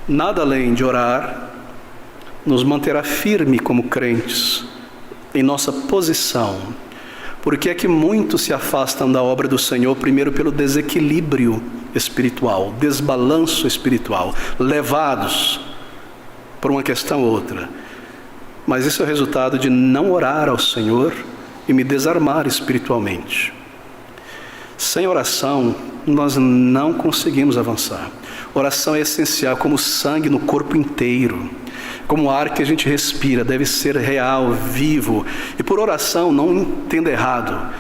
Nada além de orar nos manterá firme como crentes em nossa posição. Porque é que muitos se afastam da obra do Senhor, primeiro pelo desequilíbrio espiritual, desbalanço espiritual, levados por uma questão ou outra. Mas isso é o resultado de não orar ao Senhor e me desarmar espiritualmente. Sem oração, nós não conseguimos avançar. Oração é essencial, como sangue no corpo inteiro. Como o ar que a gente respira, deve ser real, vivo. E por oração, não entenda errado.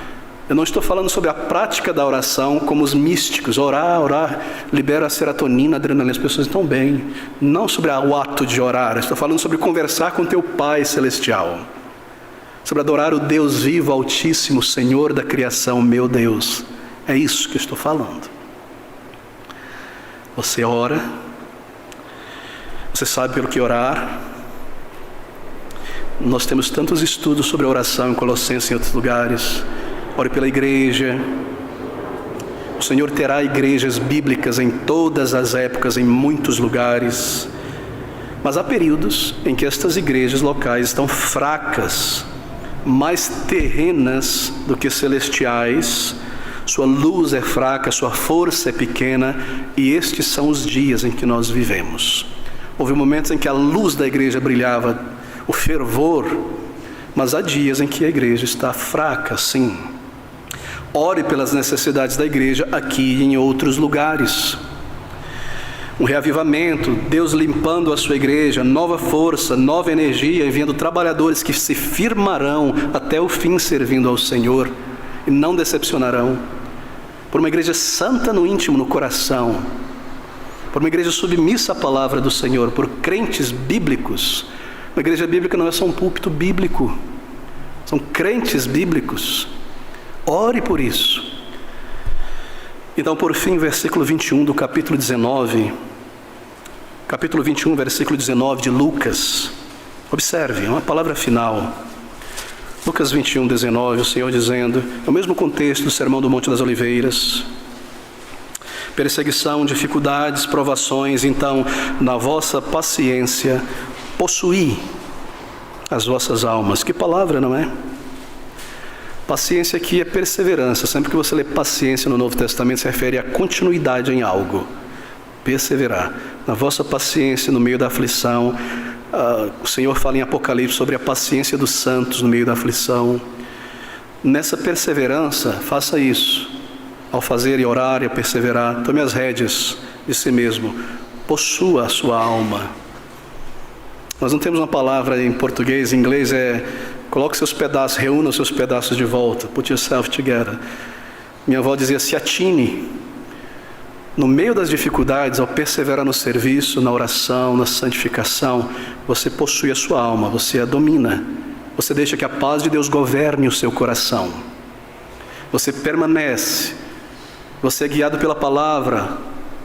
Eu não estou falando sobre a prática da oração como os místicos. Orar, libera a serotonina, a adrenalina, as pessoas estão bem. Não sobre o ato de orar. Eu estou falando sobre conversar com teu Pai Celestial. Sobre adorar o Deus vivo, altíssimo, Senhor da criação, meu Deus. É isso que eu estou falando. Você ora. Você sabe pelo que orar. Nós temos tantos estudos sobre a oração em Colossenses e em outros lugares. Ore pela igreja. O Senhor terá igrejas bíblicas em todas as épocas, em muitos lugares. Mas há períodos em que estas igrejas locais estão fracas, mais terrenas do que celestiais. Sua luz é fraca, sua força é pequena, e estes são os dias em que nós vivemos. Houve momentos em que a luz da igreja brilhava, o fervor, mas há dias em que a igreja está fraca, sim. Ore pelas necessidades da igreja aqui e em outros lugares. Um reavivamento, Deus limpando a sua igreja, nova força, nova energia, enviando trabalhadores que se firmarão até o fim servindo ao Senhor e não decepcionarão. Por uma igreja santa no íntimo, no coração. Por uma igreja submissa à palavra do Senhor, por crentes bíblicos. Uma igreja bíblica não é só um púlpito bíblico, são crentes bíblicos. Ore por isso. Então, por fim, versículo 21 do capítulo 19, capítulo 21, versículo 19 de Lucas. Observe, é uma palavra final. Lucas 21, 19, o Senhor dizendo, é o mesmo contexto do Sermão do Monte das Oliveiras. Perseguição, dificuldades, provações, então, na vossa paciência, possuí as vossas almas. Que palavra, não é? Paciência aqui é perseverança. Sempre que você lê paciência no Novo Testamento, se refere à continuidade em algo. Perseverar. Na vossa paciência no meio da aflição. O Senhor fala em Apocalipse sobre a paciência dos santos no meio da aflição. Nessa perseverança, faça isso. Ao fazer e orar e perseverar, tome as rédeas de si mesmo. Possua a sua alma. Nós não temos uma palavra em português, em inglês coloque seus pedaços, reúna os seus pedaços de volta. Put yourself together. Minha avó dizia, se atine. No meio das dificuldades, ao perseverar no serviço, na oração, na santificação, você possui a sua alma, você a domina. Você deixa que a paz de Deus governe o seu coração. Você permanece. Você é guiado pela palavra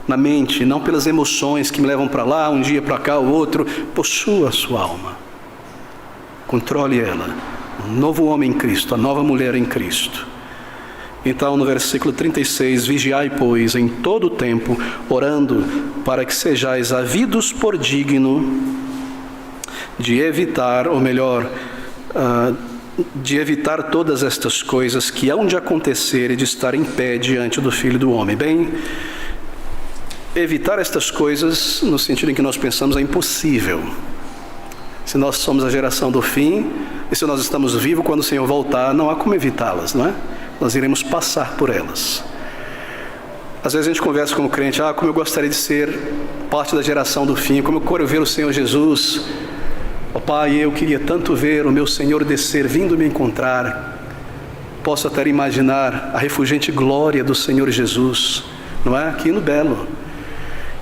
na mente, não pelas emoções que me levam para lá, um dia para cá, o outro. Possua a sua alma. Controle ela. Um novo homem em Cristo, a nova mulher em Cristo. Então, no versículo 36, vigiai, pois, em todo o tempo, orando, para que sejais havidos por digno de evitar, ou melhor, de evitar todas estas coisas que hão de acontecer e de estar em pé diante do Filho do Homem. Bem, evitar estas coisas, no sentido em que nós pensamos, é impossível. Se nós somos a geração do fim, e se nós estamos vivos quando o Senhor voltar, não há como evitá-las, não é? Nós iremos passar por elas. Às vezes a gente conversa com o crente, como eu gostaria de ser parte da geração do fim, como eu quero ver o Senhor Jesus. Pai, eu queria tanto ver o meu Senhor descer, vindo me encontrar. Posso até imaginar a refulgente glória do Senhor Jesus, não é? Aqui no Belo.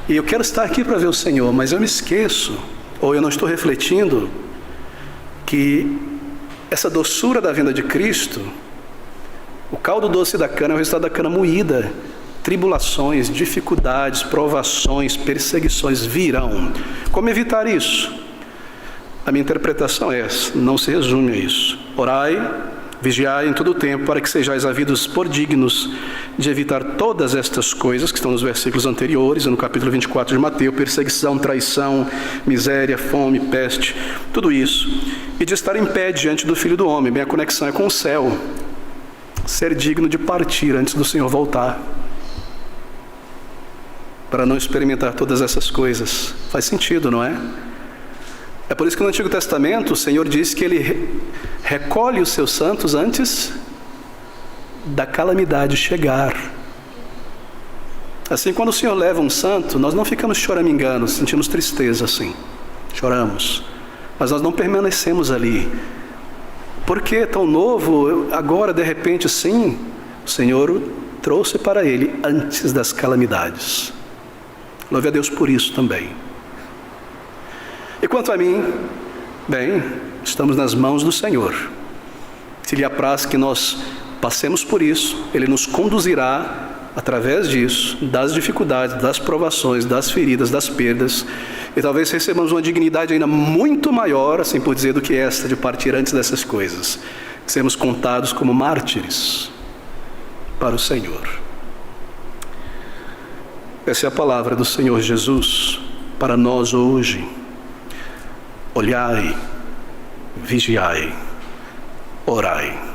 E eu quero estar aqui para ver o Senhor, mas eu me esqueço, ou eu não estou refletindo, que essa doçura da vinda de Cristo, o caldo doce da cana é o resultado da cana moída. Tribulações, dificuldades, provações, perseguições virão. Como evitar isso? A minha interpretação é essa, não se resume a isso. Orai, vigiai em todo o tempo, para que sejais havidos por dignos de evitar todas estas coisas que estão nos versículos anteriores, no capítulo 24 de Mateus: perseguição, traição, miséria, fome, peste, tudo isso. E de estar em pé diante do Filho do Homem. Minha conexão é com o céu. Ser digno de partir antes do Senhor voltar, para não experimentar todas essas coisas. Faz sentido, não é? É por isso que no Antigo Testamento o Senhor diz que Ele recolhe os seus santos antes da calamidade chegar. Assim, quando o Senhor leva um santo, nós não ficamos choramingando, sentimos tristeza assim, choramos, mas nós não permanecemos ali. Por que tão novo, agora de repente sim? O Senhor trouxe para Ele antes das calamidades. Louve a Deus por isso também. E quanto a mim, bem, estamos nas mãos do Senhor. Se Lhe apraz que nós passemos por isso, Ele nos conduzirá através disso, das dificuldades, das provações, das feridas, das perdas, e talvez recebamos uma dignidade ainda muito maior, assim por dizer, do que esta, de partir antes dessas coisas, sermos contados como mártires para o Senhor. Essa é a palavra do Senhor Jesus para nós hoje. Olhai, vigiai, orai.